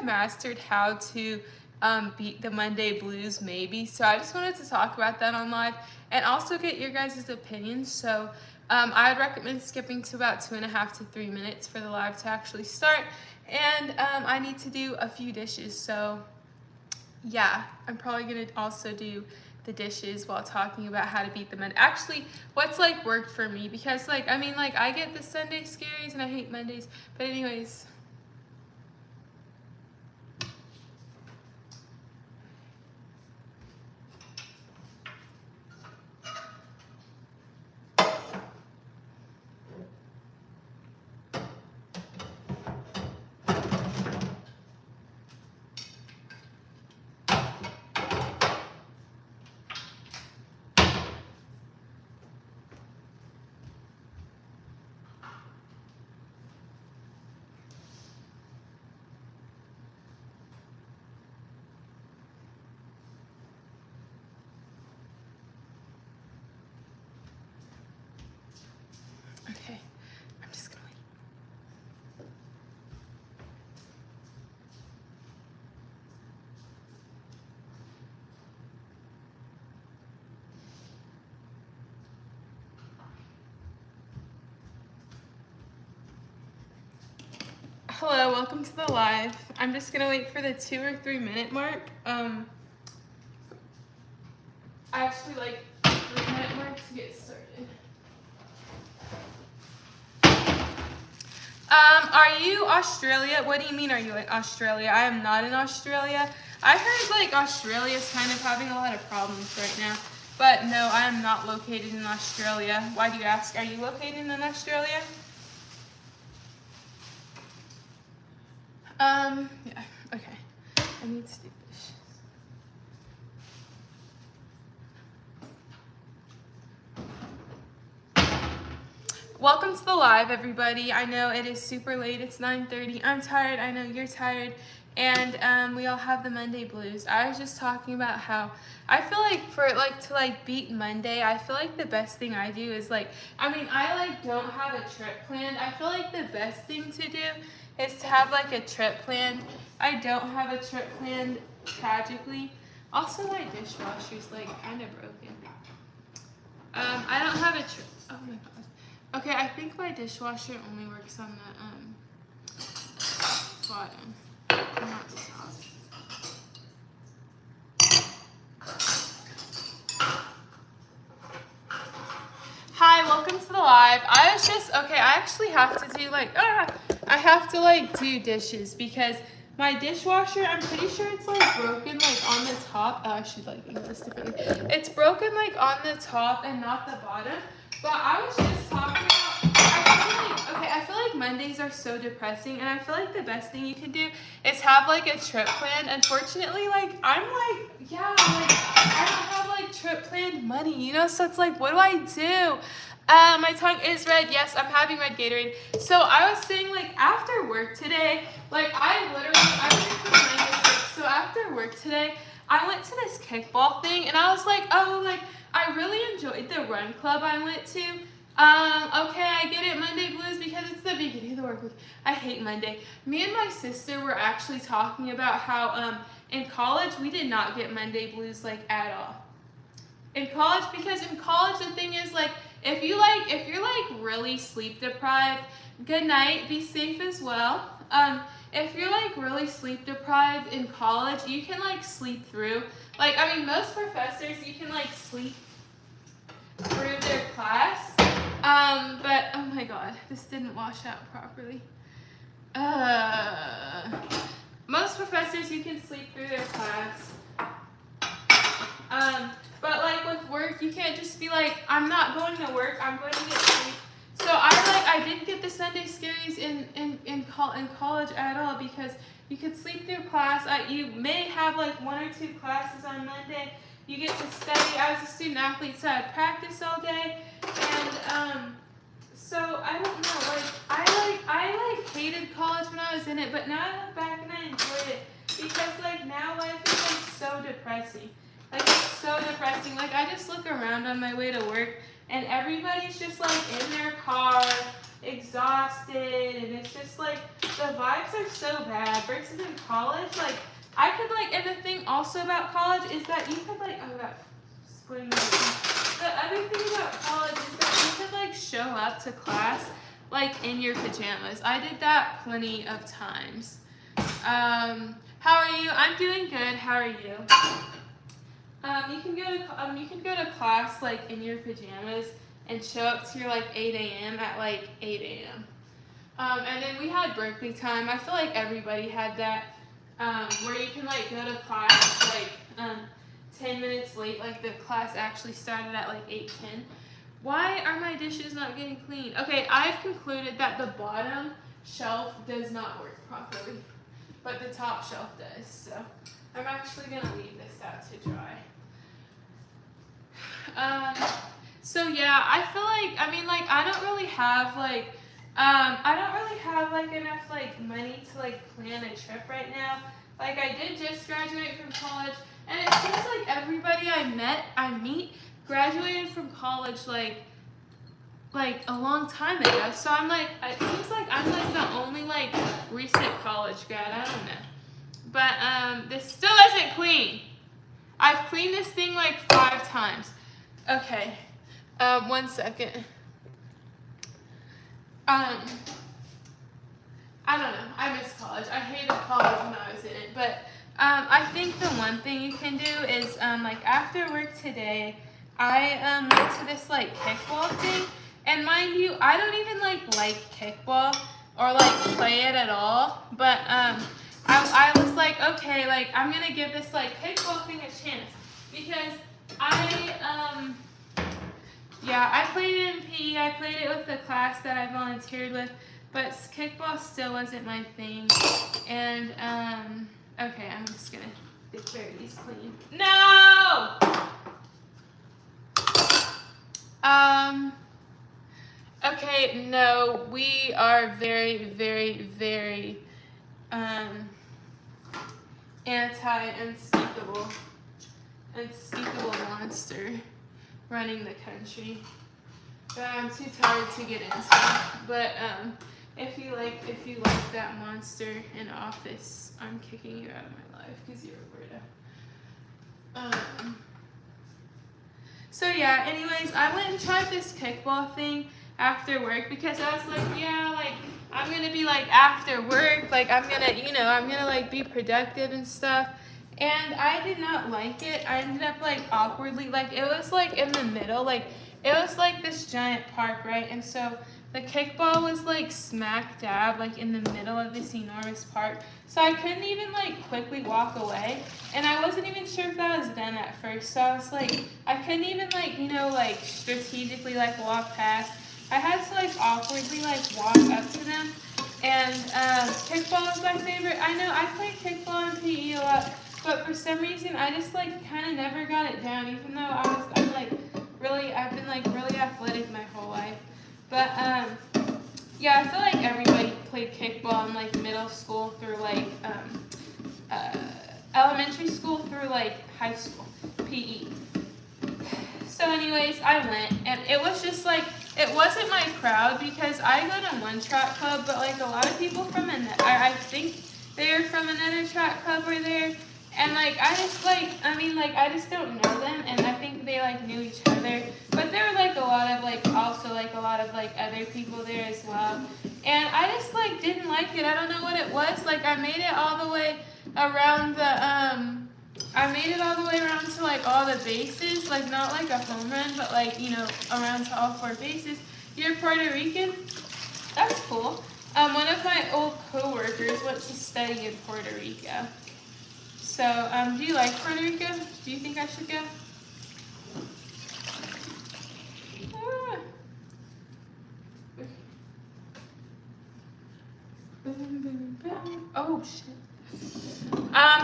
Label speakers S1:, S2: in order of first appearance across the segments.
S1: mastered how to beat the Monday blues maybe. So I just wanted to talk about that on live and also get your guys' opinions. So I would recommend skipping to about 2.5 to 3 minutes for the live to actually start. And I need to do a few dishes. So yeah, I'm probably gonna also do the dishes while talking about how to beat the Monday. Actually, what's like worked for me, because like, I mean, like I get the Sunday scaries and I hate Mondays, but anyways. Okay, I'm just gonna wait. Hello, welcome to the live. I'm just gonna wait for the 2 or 3 minute mark. I actually like 3 minute mark to get started. Are you Australia? What do you mean, are you in Australia? I am not in Australia. I heard like Australia's kind of having a lot of problems right now. But no, I am not located in Australia. Why do you ask? Are you located in Australia? Yeah, okay. I need to do this. Welcome to the live, everybody. I know it is super late. It's 9:30. I'm tired. I know you're tired. And we all have the Monday blues. I was just talking about how I feel like to beat Monday, I feel like the best thing I do is I don't have a trip planned. I feel like the best thing to do is to have a trip planned. I don't have a trip planned, tragically. Also, my dishwasher's kind of broken. I don't have a trip. Oh my god. Okay, I think my dishwasher only works on the bottom, not the top. Hi, welcome to the live. I was just, okay, I actually have to do I have to do dishes because my dishwasher, I'm pretty sure it's broken on the top. Oh, I should English differently. It's broken on the top and not the bottom. But I was just talking about, I feel like Mondays are so depressing, and I feel like the best thing you can do is have a trip planned. Unfortunately, I don't have trip planned money, you know, so it's what do I do? My tongue is red. Yes, I'm having red Gatorade. So I was saying after work today, I went from 9 to 6. So after work today, I went to this kickball thing, and I was I really enjoyed the run club I went to. Okay, I get it, Monday blues, because it's the beginning of the work week. I hate Monday. Me and my sister were actually talking about how in college we did not get Monday blues at all. In college, because in college the thing is if you're really sleep deprived, good night, be safe as well. If you're really sleep deprived in college, you can sleep through. Most professors, you can sleep through their class. But oh my god, this didn't wash out properly. Most professors, you can sleep through their class. But with work, you can't just be I'm not going to work, I'm going to get sleep. So I didn't get the Sunday scaries in college at all, because you could sleep through class. You may have 1 or 2 classes on Monday. You get to study. I was a student athlete, so I had practice all day, and so I don't know. I hated college when I was in it, but now I look back and I enjoyed it, because now life is so depressing. It's so depressing. I just look around on my way to work, and everybody's just in their car, exhausted, and it's just like the vibes are so bad versus in college. Like I could like, and the thing also about college is that you could like, oh that splitting my teeth. The other thing about college is that you could like show up to class like in your pajamas. I did that plenty of times. How are you? I'm doing good. How are you? You can go to class like in your pajamas and show up to your like 8 a.m. at like 8 a.m. And then we had Berkeley time. I feel like everybody had that, where you can like go to class like 10 minutes late, like the class actually started at like 8:10. Why are my dishes not getting clean? Okay, I've concluded that the bottom shelf does not work properly, but the top shelf does. So I'm actually gonna leave this out to dry. So yeah, I feel like, I mean, like, I don't really have like enough like money to like plan a trip right now. Like I did just graduate from college, and it seems like everybody I meet graduated from college like a long time ago. So I'm like, it seems like I'm like the only like recent college grad. I don't know. But this still isn't clean. I've cleaned this thing like 5 times. Okay. 1 second. I don't know. I miss college. I hated college when I was in it. But I think the one thing you can do is like after work today, I went to this like kickball thing. And mind you, I don't even like kickball or like play it at all. But I was like, okay, like I'm gonna give this like kickball thing a chance because I played it in PE. I played it with the class that I volunteered with, but kickball still wasn't my thing. And okay, I'm just gonna declare these clean. No. Okay, no, we are very, very, very unspeakable monster running the country that I'm too tired to get into. But if you like that monster in office, I'm kicking you out of my life because you're a weirdo. So yeah, anyways, I went and tried this kickball thing after work because I was like, yeah, like I'm gonna be like after work, like I'm gonna like be productive and stuff. And I did not like it. I ended up like awkwardly, like it was like in the middle, like it was like this giant park, right? And so the kickball was like smack dab, like in the middle of this enormous park. So I couldn't even like quickly walk away. And I wasn't even sure if that was done at first. So I was like, I couldn't even like, like strategically like walk past. I had to like awkwardly like walk up to them. And kickball is my favorite. I know I played kickball in PE a lot, but for some reason I just like kind of never got it down, even though I've been like really athletic my whole life. But yeah, I feel like everybody played kickball in like middle school through like elementary school through like high school, PE. So anyways, I went, and it was just like, it wasn't my crowd because I go to one track club, but like a lot of people from I think they're from another track club were there. And like I just don't know them, and I think they like knew each other. But there were like a lot of other people there as well. And I just like didn't like it. I don't know what it was. Like I made it all the way around to like all the bases, like not like a home run, but like, around to all 4 bases. You're Puerto Rican? That's cool. One of my old coworkers went to study in Puerto Rico. So, do you like Puerto Rico? Do you think I should go? Oh, shit.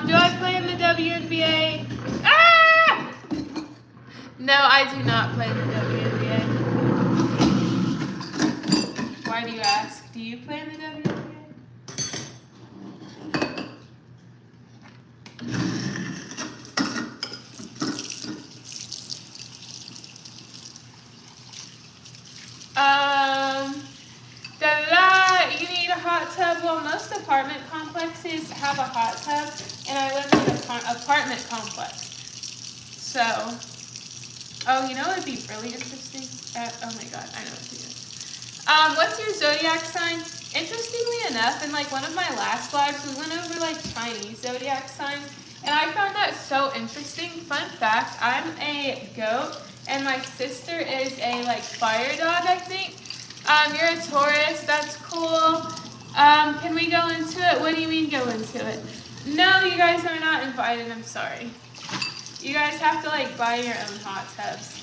S1: Do I play in the WNBA? Ah! No, I do not play in the WNBA. Why do you ask? Do you play in the WNBA? have a hot tub, and I live in an apartment complex. So, oh, you know what would be really interesting? Oh my god, I know what to do. What's your zodiac sign? Interestingly enough, in like one of my last lives, we went over like Chinese zodiac signs, and I found that so interesting. Fun fact, I'm a goat, and my sister is a like fire dog, I think. You're a Taurus, that's cool. Can we go into it? What do you mean go into it? No, you guys are not invited, I'm sorry. You guys have to like buy your own hot tubs.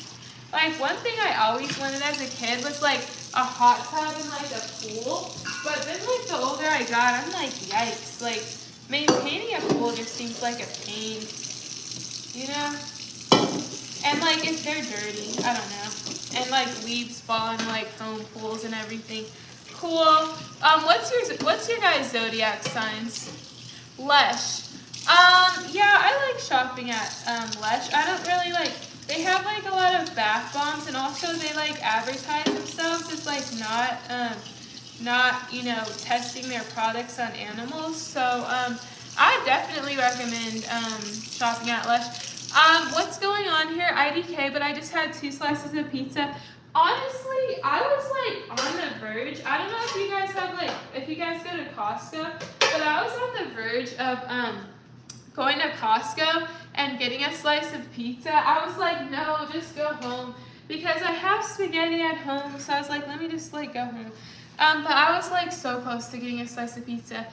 S1: Like one thing I always wanted as a kid was like a hot tub and like a pool. But then like the older I got, I'm like, yikes. Like maintaining a pool just seems like a pain. You know? And like if they're dirty, I don't know. And like leaves fall into like home pools and everything. Cool. What's your guys' zodiac signs? Lesh. Yeah, I like shopping at Lesh. I don't really like, they have like a lot of bath bombs, and also they like advertise themselves as like not you know, testing their products on animals. So I definitely recommend shopping at Lesh. What's going on here? IDK, but I just had 2 slices of pizza. Honestly, I was like on the verge. I don't know if you guys have like, if you guys go to Costco, but I was on the verge of going to Costco and getting a slice of pizza. I was like, no, just go home, because I have spaghetti at home. So I was like, let me just like go home. But I was like so close to getting a slice of pizza.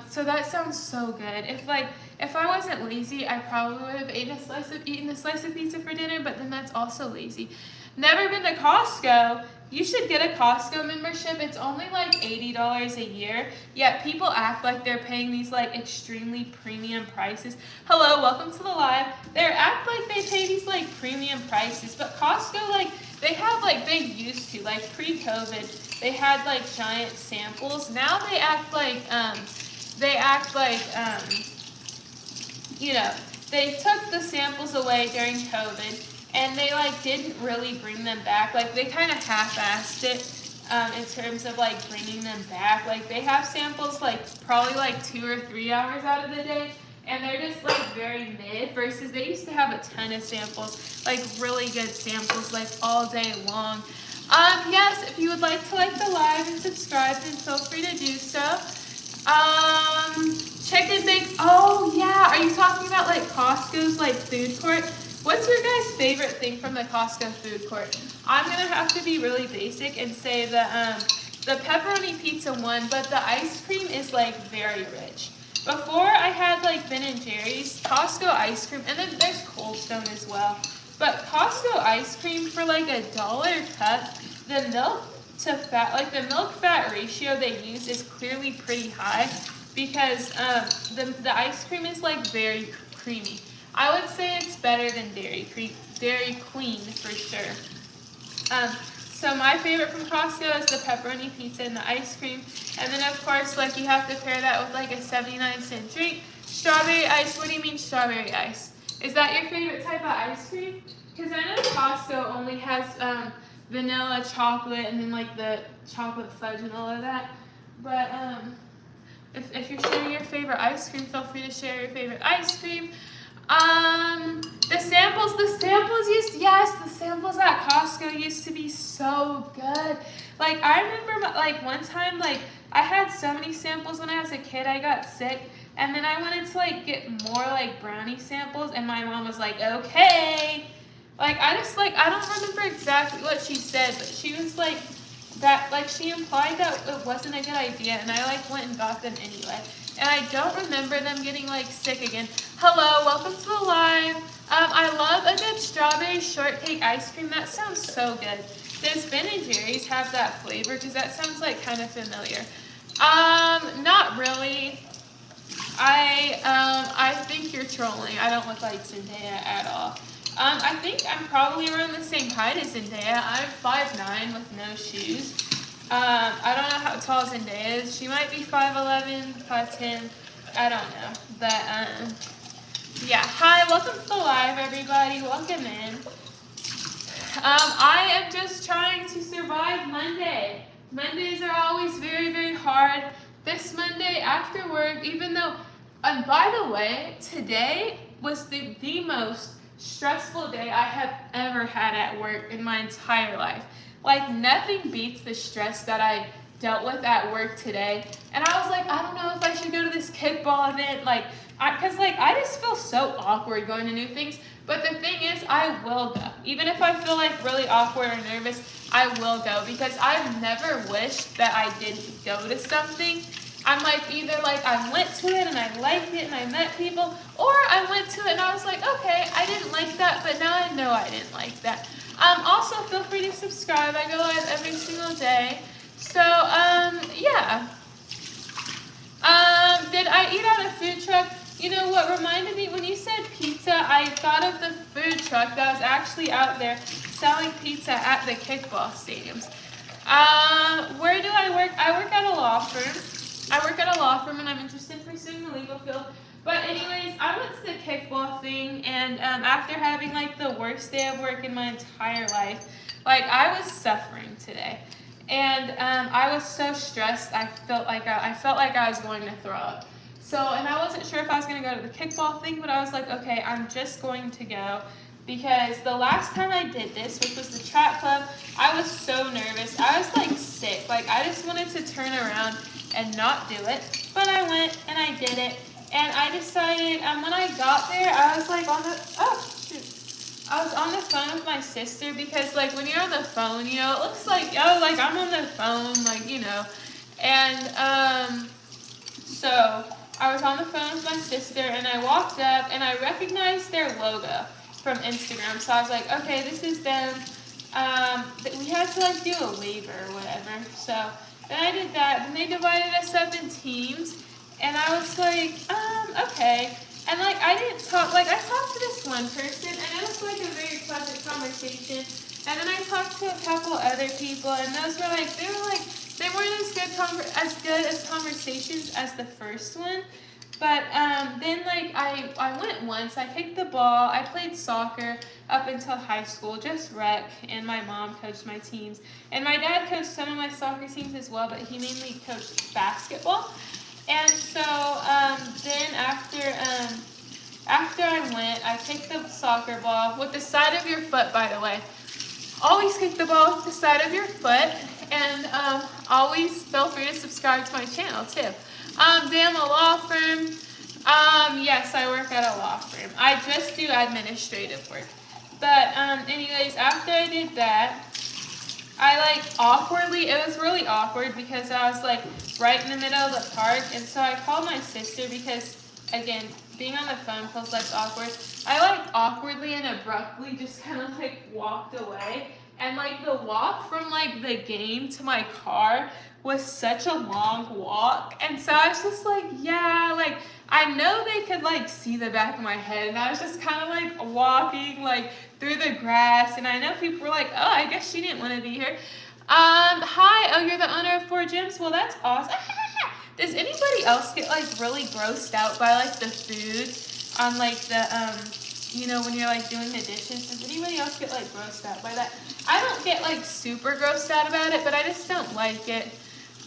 S1: So that sounds so good. If I wasn't lazy, I probably would have eaten a slice of pizza for dinner, but then that's also lazy. Never been to Costco. You should get a Costco membership. It's only like $80 a year, yet people act like they're paying these like extremely premium prices. Hello, welcome to the live. They act like they pay these like premium prices, but Costco, like they have like, they used to, like pre-COVID, they had like giant samples. Now they act like, you know, they took the samples away during COVID, and they like didn't really bring them back. Like they kind of half-assed it in terms of like bringing them back. Like they have samples like probably like 2 or 3 hours out of the day, and they're just like very mid, versus they used to have a ton of samples, like really good samples, like all day long. Yes, if you would like to like the live and subscribe, then feel free to do so. Chicken bakes. Oh yeah, are you talking about like Costco's like food court? What's your guys' favorite thing from the Costco food court? I'm gonna have to be really basic and say the pepperoni pizza one, but the ice cream is like very rich. Before I had like Ben and Jerry's, Costco ice cream, and then there's Cold Stone as well. But Costco ice cream for like $1 cup, the milk to fat, like the milk fat ratio they use is clearly pretty high, because the ice cream is like very creamy. I would say it's better than Dairy Queen for sure. So my favorite from Costco is the pepperoni pizza and the ice cream. And then of course, like you have to pair that with like a 79-cent drink. Strawberry ice. What do you mean strawberry ice? Is that your favorite type of ice cream? Because I know Costco only has vanilla, chocolate, and then like the chocolate fudge and all of that. But if you're sharing your favorite ice cream, feel free to share your favorite ice cream. The samples at Costco used to be so good. Like I remember like one time, like I had so many samples when I was a kid, I got sick, and then I wanted to like get more like brownie samples, and my mom was like, okay. Like I don't remember exactly what she said, but she was like that, like she implied that it wasn't a good idea, and I like went and got them anyway. And I don't remember them getting like sick again. Hello, welcome to the live. I love a good strawberry shortcake ice cream. That sounds so good. Does Ben and Jerry's have that flavor? Because that sounds like kind of familiar. Not really. I think you're trolling. I don't look like Zendaya at all. I think I'm probably around the same height as Zendaya. I'm 5'9" with no shoes. I don't know how tall Zendaya is. She might be 5'11", 5'10". I don't know. But, yeah. Hi, welcome to the live, everybody. Welcome in. I am just trying to survive Monday. Mondays are always very, very hard. This Monday after work, even though And by the way, today was the most stressful day I have ever had at work in my entire life. Like, nothing beats the stress that I dealt with at work today. And I was like, I don't know if I should go to this kickball event. Like, because I just feel so awkward going to new things. But the thing is, I will go. Even if I feel like really awkward or nervous, I will go because I've never wished that I didn't go to something. I'm like, either like I went to it and I liked it and I met people, or I went to it and I was like, okay, I didn't like that, but now I know I didn't like that. Also, feel free to subscribe. I go live every single day. So, yeah. Did I eat at a food truck? You know what reminded me, when you said pizza, I thought of the food truck that was actually out there selling pizza at the kickball stadiums. Where do I work? I work at a law firm. I work at a law firm and I'm interested in pursuing the legal field. But anyways, I went to the kickball thing, and after having like the worst day of work in my entire life, like I was suffering today. And I was so stressed, I felt like I was going to throw up. So, and I wasn't sure if I was going to go to the kickball thing, but I was like, okay, I'm just going to go. Because the last time I did this, which was the track club, I was so nervous. I was like sick. Like I just wanted to turn around and not do it. But I went and I did it. And I decided, when I got there, I was like I was on the phone with my sister because like when you're on the phone, you know, it looks like, oh, like I'm on the phone, like, you know. And so I was on the phone with my sister and I walked up and I recognized their logo from Instagram. So I was like, okay, this is them. We had to like do a waiver or whatever. So then I did that. Then they divided us up in teams. And I was like, okay. And like I didn't talk, like I talked to this one person and it was like a very pleasant conversation. And then I talked to a couple other people and those were like, they weren't as good as conversations as the first one. But then like I went once, I kicked the ball, I played soccer up until high school, just rec, and my mom coached my teams. And my dad coached some of my soccer teams as well, but he mainly coached basketball. And so then after I went, I kicked the soccer ball with the side of your foot, by the way. Always kick the ball with the side of your foot, and always feel free to subscribe to my channel too. Damn, a law firm. Yes, I work at a law firm. I just do administrative work. But anyways, after I did that, I like awkwardly, it was really awkward because I was like right in the middle of the park, and so I called my sister because, again, being on the phone feels less awkward. I like awkwardly and abruptly just kind of like walked away, and like the walk from like the game to my car was such a long walk, and so I was just like, yeah, like I know they could like see the back of my head, and I was just kind of like walking like through the grass, and I know people were like, oh, I guess she didn't want to be here. Hi, oh, you're the owner of 4 Gyms? Well, that's awesome. Does anybody else get like really grossed out by like the food on like the, you know, when you're like doing the dishes? Does anybody else get like grossed out by that? I don't get like super grossed out about it, but I just don't like it.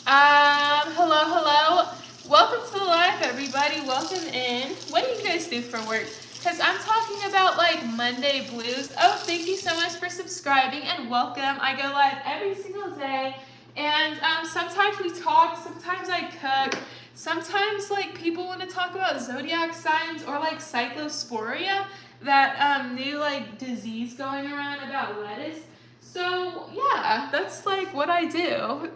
S1: Hello. Welcome to the live, everybody. Welcome in. What do you guys do for work? Because I'm talking about like Monday blues. Oh, thank you so much for subscribing and welcome. I go live every single day. And sometimes we talk, sometimes I cook. Sometimes like people want to talk about zodiac signs or like cyclosporia, that new like disease going around about lettuce. So yeah, that's like what I do.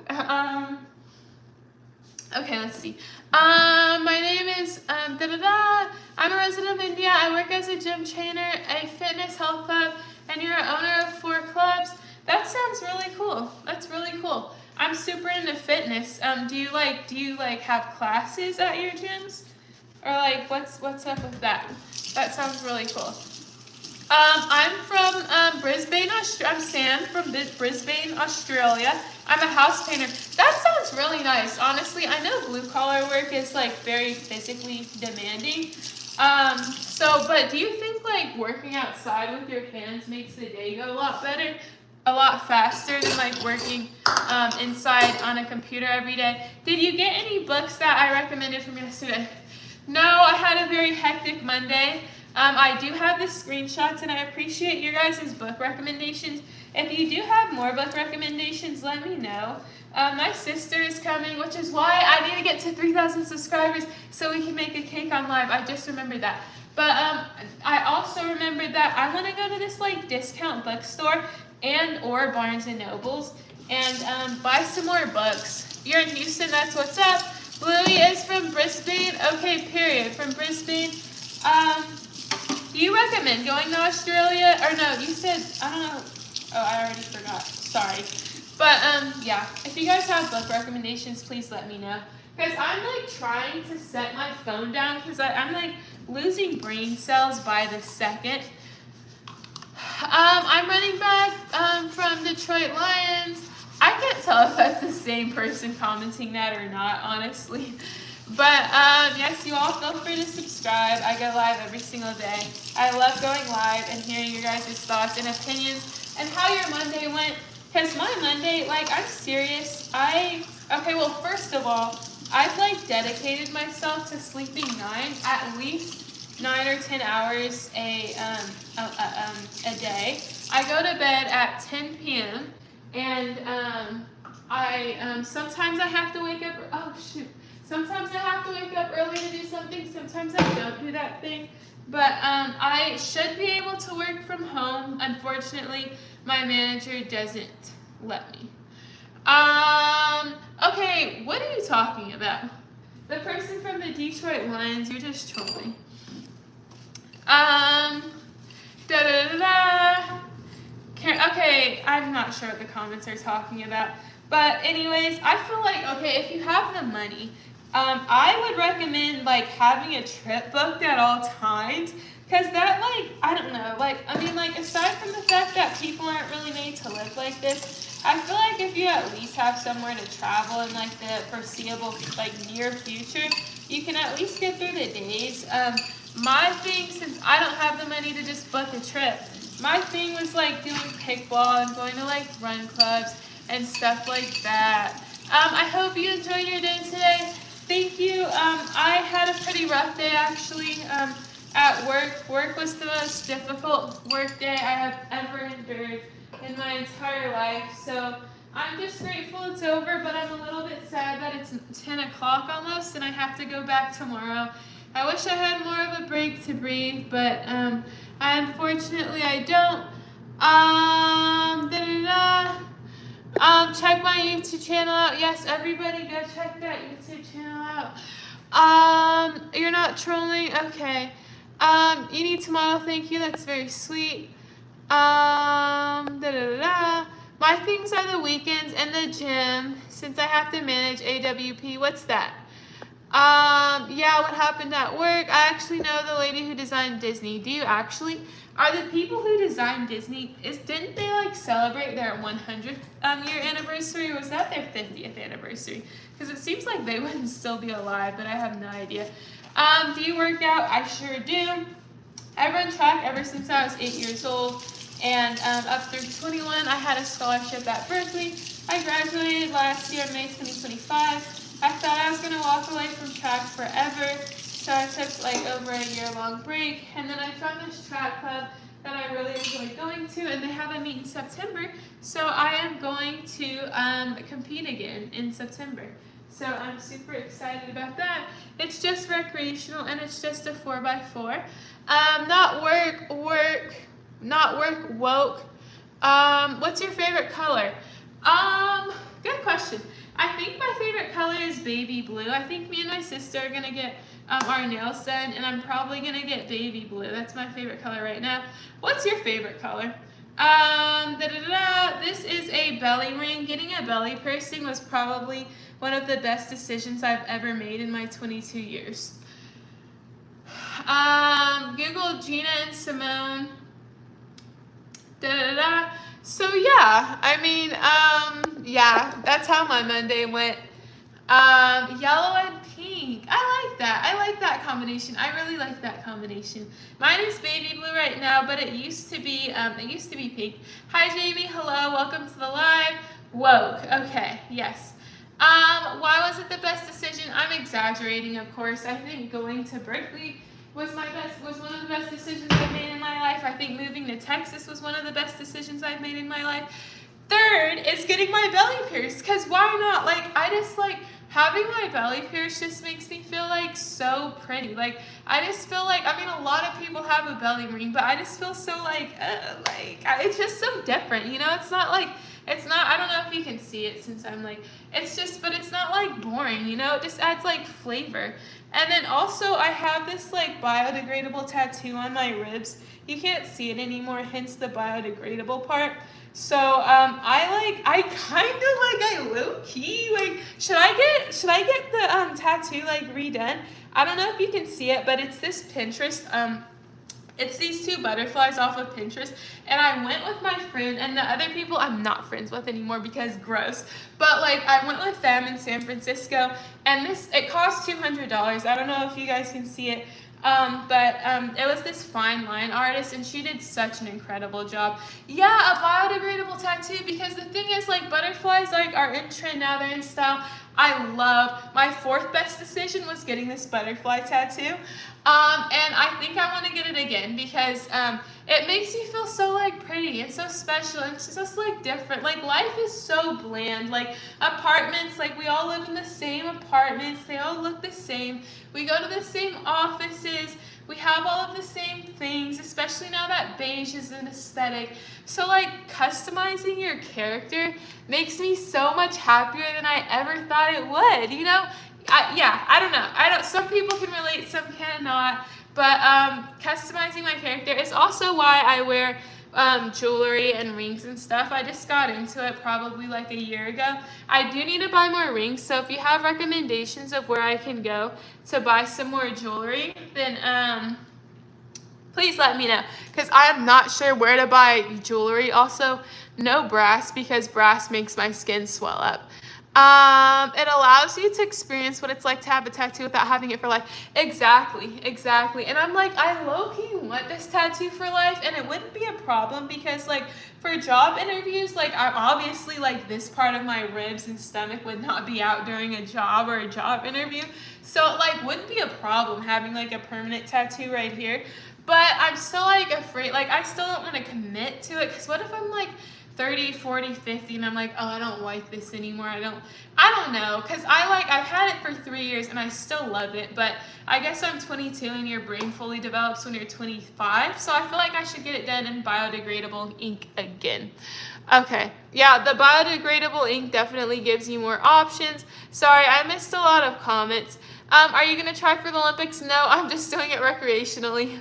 S1: Okay, let's see. My name is I'm a resident of India. I work as a gym trainer, a fitness health club, and you're an owner of 4 clubs. That sounds really cool. That's really cool. I'm super into fitness. Do you have classes at your gyms? Or like what's up with that? That sounds really cool. I'm from Brisbane, Australia. I'm Sam from Brisbane, Australia. I'm a house painter. That sounds really nice. Honestly, I know blue collar work is like very physically demanding. But do you think like working outside with your hands makes the day go a lot better? A lot faster than like working inside on a computer every day? Did you get any books that I recommended from yesterday? No, I had a very hectic Monday. I do have the screenshots, and I appreciate your guys' book recommendations. If you do have more book recommendations, let me know. My sister is coming, which is why I need to get to 3,000 subscribers so we can make a cake on live. I just remembered that. But I also remembered that I want to go to this like discount bookstore and or Barnes and Nobles and buy some more books. You're in Houston, that's what's up. Bluey is from Brisbane. Okay, period. From Brisbane. Do you recommend going to Australia? Or no, you said, I don't know. Oh, I already forgot. Sorry. But, yeah. If you guys have book recommendations, please let me know. Because I'm, like, trying to set my phone down because I'm, like, losing brain cells by the second. I'm running back from Detroit Lions. I can't tell if that's the same person commenting that or not, honestly. But, yes, you all feel free to subscribe. I go live every single day. I love going live and hearing your guys' thoughts and opinions and how your Monday went. Because my Monday, like, I'm serious. Okay, well, first of all, I've, like, dedicated myself to sleeping at least 9 or 10 hours a day. I go to bed at 10 p.m. And sometimes I have to wake up. Oh shoot! Sometimes I have to wake up early to do something. Sometimes I don't do that thing. But I should be able to work from home. Unfortunately, my manager doesn't let me. Okay, what are you talking about? The person from the Detroit Lions, you're just trolling. Okay, I'm not sure what the comments are talking about. But anyways, I feel like, okay, if you have the money, I would recommend, like, having a trip booked at all times. Because that, like, I don't know, like, I mean, like, aside from the fact that people aren't really made to live like this, I feel like if you at least have somewhere to travel in, like, the foreseeable, like, near future, you can at least get through the days. My thing, since I don't have the money to just book a trip, my thing was, like, doing kickball and going to, like, run clubs and stuff like that. I hope you enjoyed your day today. Thank you. I had a pretty rough day, actually, at work. Work was the most difficult work day I have ever endured in my entire life. So I'm just grateful it's over, but I'm a little bit sad that it's 10 o'clock almost and I have to go back tomorrow. I wish I had more of a break to breathe, but unfortunately I don't. Check my YouTube channel out. Yes, everybody go check that YouTube channel out. You're not trolling? Okay. You need to model, thank you, that's very sweet. My things are the weekends and the gym, since I have to manage AWP. What's that? Yeah, what happened at work? I actually know the lady who designed Disney. Do you actually? Are the people who designed Disney, didn't they, like, celebrate their 100th year anniversary, or was that their 50th anniversary? Because it seems like they wouldn't still be alive, but I have no idea. Do you work out? I sure do. I run track ever since I was 8 years old, and up through 21, I had a scholarship at Berkeley. I graduated last year, May 2025. I thought I was going to walk away from track forever, so I took, like, over a year-long break, and then I found this track club that I really enjoy going to, and they have a meet in September, so I am going to compete again in September. So I'm super excited about that. It's just recreational, and it's just a 4x4. Not work, woke. What's your favorite color? Good question. I think my favorite color is baby blue. I think me and my sister are gonna get our nails done, and I'm probably gonna get baby blue. That's my favorite color right now. What's your favorite color? This is a belly ring. Getting a belly piercing was probably one of the best decisions I've ever made in my 22 years. Google Gina and Simone. So yeah, I mean, yeah, that's how my Monday went. Yellow and pink. I like that combination. I really like that combination. Mine is baby blue right now, but it used to be pink. Hi Jamie, hello, welcome to the live. Woke. Okay, yes. Why was it the best decision? I'm exaggerating, of course. I think going to Berkeley was one of the best decisions I've made in my life. I think moving to Texas was one of the best decisions I've made in my life. Third is getting my belly pierced, because why not? Like, I just like having my belly pierced just makes me feel like so pretty. Like, I just feel like, I mean, a lot of people have a belly ring, but I just feel so it's just so different, you know? It's not, I don't know if you can see it since I'm like, it's just, but it's not like boring, you know? It just adds like flavor. And then also I have this like biodegradable tattoo on my ribs. You can't see it anymore, hence the biodegradable part. So I low key like, should I get the tattoo like redone? I don't know if you can see it, but it's this Pinterest it's these two butterflies off of Pinterest, and I went with my friend, and the other people I'm not friends with anymore because gross. But like I went with them in San Francisco, and it cost $200. I don't know if you guys can see it. But it was this fine line artist, and she did such an incredible job. Yeah, a biodegradable tattoo, because the thing is, like, butterflies like are in trend now, they're in style. My fourth best decision was getting this butterfly tattoo. And I think I want to get it again because it makes you feel so like pretty and so special, and it's just like different. Like, life is so bland. Like, apartments, like, we all live in the same apartments, they all look the same. We go to the same offices. We have all of the same things, especially now that beige is an aesthetic. So like customizing your character makes me so much happier than I ever thought it would, you know? I don't know. Some people can relate, some cannot. But customizing my character is also why I wear jewelry and rings and stuff. I just got into it probably like a year ago. I do need to buy more rings, so if you have recommendations of where I can go to buy some more jewelry, then please let me know, because I am not sure where to buy jewelry. Also, no brass, because brass makes my skin swell up. It allows you to experience what it's like to have a tattoo without having it for life. Exactly. And I'm like, I low-key want this tattoo for life, and it wouldn't be a problem because, like, for job interviews, like, I'm obviously, like, this part of my ribs and stomach would not be out during a job or a job interview. So, like, wouldn't be a problem having, like, a permanent tattoo right here. But I'm still, like, afraid. Like, I still don't want to commit to it, because what if I'm, like, 30, 40, 50, and I'm like, oh, I don't like this anymore. I don't know, because I've had it for 3 years, and I still love it, but I guess I'm 22, and your brain fully develops when you're 25, so I feel like I should get it done in biodegradable ink again. Okay, yeah, the biodegradable ink definitely gives you more options. Sorry, I missed a lot of comments. Are you going to try for the Olympics? No, I'm just doing it recreationally.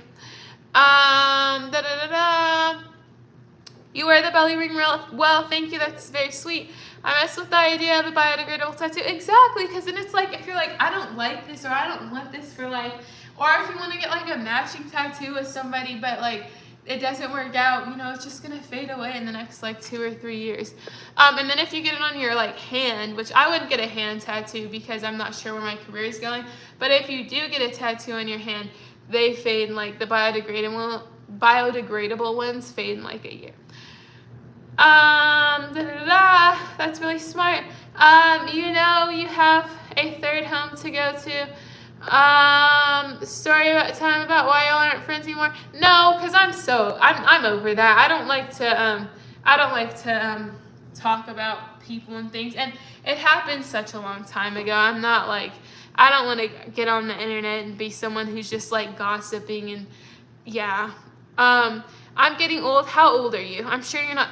S1: You wear the belly ring well, thank you, that's very sweet. I mess with the idea of a biodegradable tattoo. Exactly, because then it's like, if you're like, I don't like this, or I don't want this for life, or if you want to get like a matching tattoo with somebody, but like it doesn't work out, you know, it's just gonna fade away in the next like 2 or 3 years. And then if you get it on your like hand, which I wouldn't get a hand tattoo because I'm not sure where my career is going, but if you do get a tattoo on your hand, they fade, like the biodegradable ones fade in like a year. That's really smart. You know, you have a third home to go to. Story about time about why y'all aren't friends anymore. No, because I'm over that. I don't like to talk about people and things, and it happened such a long time ago. I'm not like, I don't want to get on the internet and be someone who's just like gossiping and yeah. I'm getting old. How old are you? I'm sure you're not.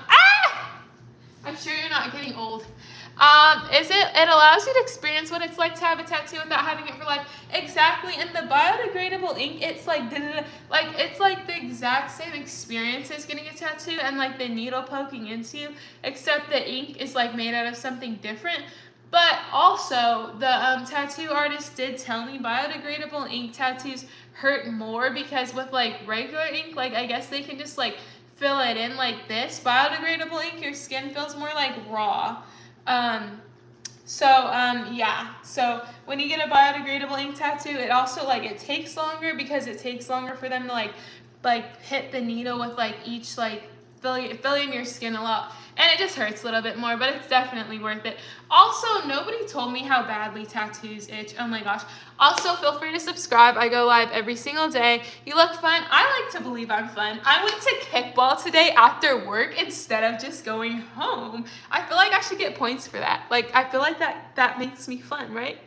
S1: I'm sure you're not getting old. It allows you to experience what it's like to have a tattoo without having it for life. Exactly. And the biodegradable ink, it's like it's like the exact same experience as getting a tattoo and like the needle poking into you, except the ink is like made out of something different. But also, the tattoo artist did tell me biodegradable ink tattoos hurt more because with like regular ink, like I guess they can just like fill it in like this. Biodegradable ink, your skin feels more like raw. Yeah. So when you get a biodegradable ink tattoo, it also like it takes longer because it takes longer for them to like hit the needle with like each like filling your skin a lot. And it just hurts a little bit more, but it's definitely worth it. Also, nobody told me how badly tattoos itch. Oh my gosh. Also, feel free to subscribe. I go live every single day. You look fun. I like to believe I'm fun. I went to kickball today after work instead of just going home. I feel like I should get points for that. Like, I feel like that makes me fun, right?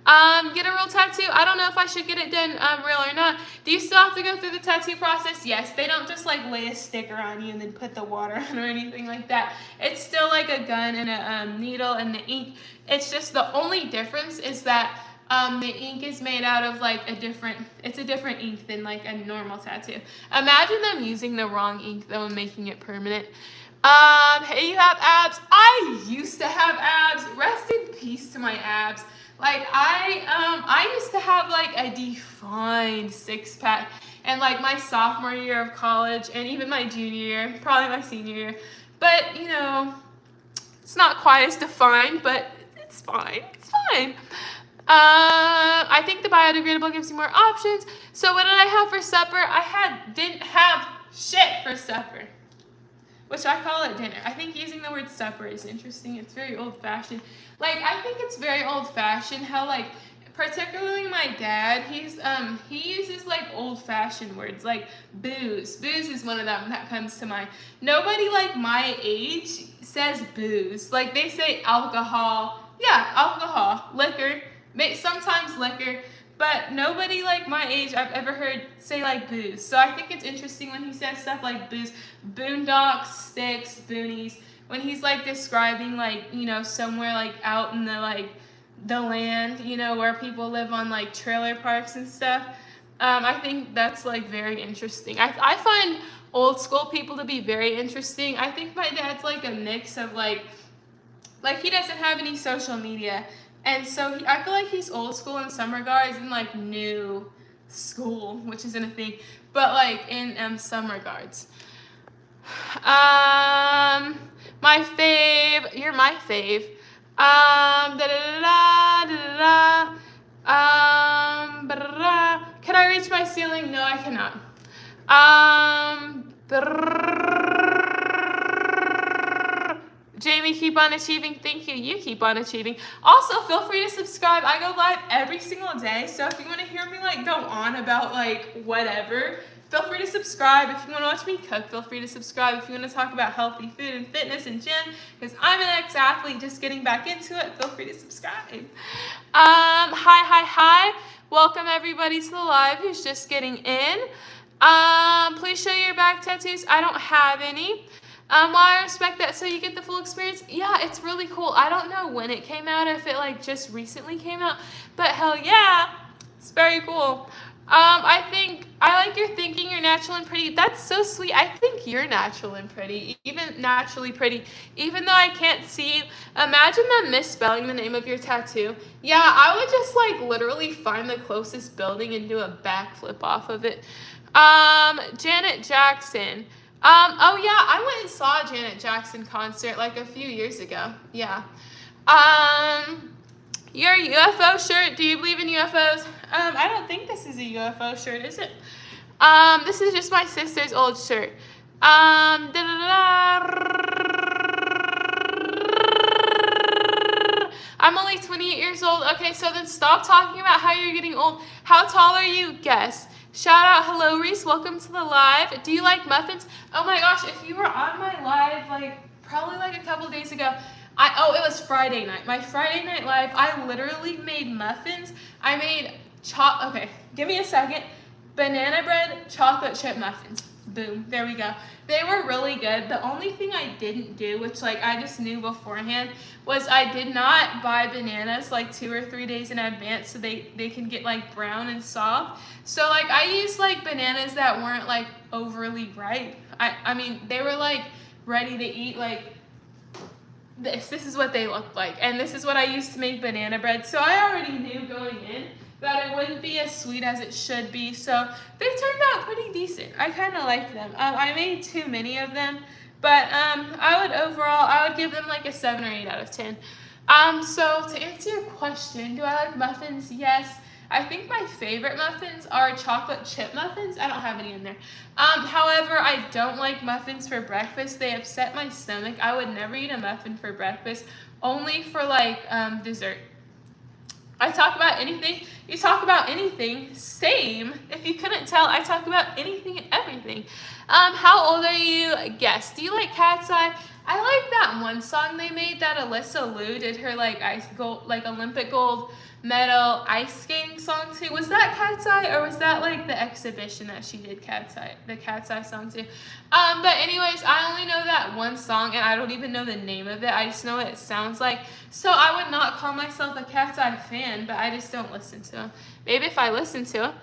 S1: Get a real tattoo. I don't know if I should get it done real or not. Do you still have to go through the tattoo process? Yes. They don't just like lay a sticker on you and then put the water on or anything like that. It's still like a gun and a needle and the ink. It's just the only difference is that the ink is made out of like a different ink than like a normal tattoo. Imagine them using the wrong ink though and making it permanent. Hey, you have abs? I used to have abs. Rest in peace to my abs. Like I used to have like a defined six pack, and like my sophomore year of college, and even my junior year, probably my senior year. But you know, it's not quite as defined, but it's fine. It's fine. I think the biodegradable gives you more options. So what did I have for supper? Didn't have shit for supper, which I call it dinner. I think using the word supper is interesting. It's very old-fashioned. Like, I think it's very old-fashioned how, like, particularly my dad, he uses, like, old-fashioned words, like booze. Booze is one of them that comes to mind. Nobody, like, my age says booze. Like, they say alcohol. Yeah, alcohol. Liquor. Sometimes liquor. But nobody like my age I've ever heard say like booze. So I think it's interesting when he says stuff like booze, boondocks, sticks, boonies. When he's like describing like, you know, somewhere like out in the like the land, you know, where people live on like trailer parks and stuff. I think that's like very interesting. I find old school people to be very interesting. I think my dad's like a mix of like he doesn't have any social media. And so I feel like he's old school in some regards and like new school, which isn't a thing, but like in some regards. My fave, you're my fave. Can I reach my ceiling? No, I cannot. Jamie, keep on achieving. Thank you. You keep on achieving. Also, feel free to subscribe. I go live every single day. So if you want to hear me like go on about like whatever, feel free to subscribe. If you want to watch me cook, feel free to subscribe. If you want to talk about healthy food and fitness and gym, because I'm an ex-athlete just getting back into it, feel free to subscribe. Hi. Welcome everybody to the live who's just getting in. Please show your back tattoos. I don't have any. Well, I respect that, so you get the full experience. Yeah, it's really cool. I don't know when it came out, if it like just recently came out, but hell yeah, it's very cool. I think I like your thinking you're natural and pretty. That's so sweet. I think you're natural and pretty, even naturally pretty, even though I can't see you. Imagine them misspelling the name of your tattoo. Yeah, I would just like literally find the closest building and do a backflip off of it. Janet Jackson. Oh yeah, I went and saw a Janet Jackson concert like a few years ago. Yeah. Your UFO shirt, do you believe in UFOs? I don't think this is a UFO shirt, is it? This is just my sister's old shirt. I'm only 28 years old. Okay, so then stop talking about how you're getting old. How tall are you? Guess. Shout out, hello Reese, welcome to the live. Do you like muffins? Oh my gosh, if you were on my live, like probably like a couple days ago, it was Friday night. My Friday night live, I literally made muffins. I made okay, give me a second. Banana bread, chocolate chip muffins. Boom, there we go. They were really good. The only thing I didn't do, which like I just knew beforehand, was I did not buy bananas like 2 or 3 days in advance so they can get like brown and soft. So like I used like bananas that weren't like overly ripe. I mean, they were like ready to eat like this. This is what they looked like. And this is what I used to make banana bread. So I already knew going in that it wouldn't be as sweet as it should be. So they turned out pretty decent. I kind of liked them. I made too many of them, but I would give them like a 7 or 8 out of 10. So to answer your question, do I like muffins? Yes. I think my favorite muffins are chocolate chip muffins. I don't have any in there. However, I don't like muffins for breakfast. They upset my stomach. I would never eat a muffin for breakfast, only for like dessert. I talk about anything. You talk about anything. Same. If you couldn't tell, I talk about anything and everything. How old are you? Guess. Do you like Cat's Eye? I like that one song they made that Alyssa Liu did her like Olympic gold medal ice skating song too. Was that Cat's Eye, or was that like the exhibition that she did the Cat's Eye song too? But anyways, I only know that one song and I don't even know the name of it. I just know what it sounds like. So I would not call myself a Cat's Eye fan, but I just don't listen to them. Maybe if I listen to them.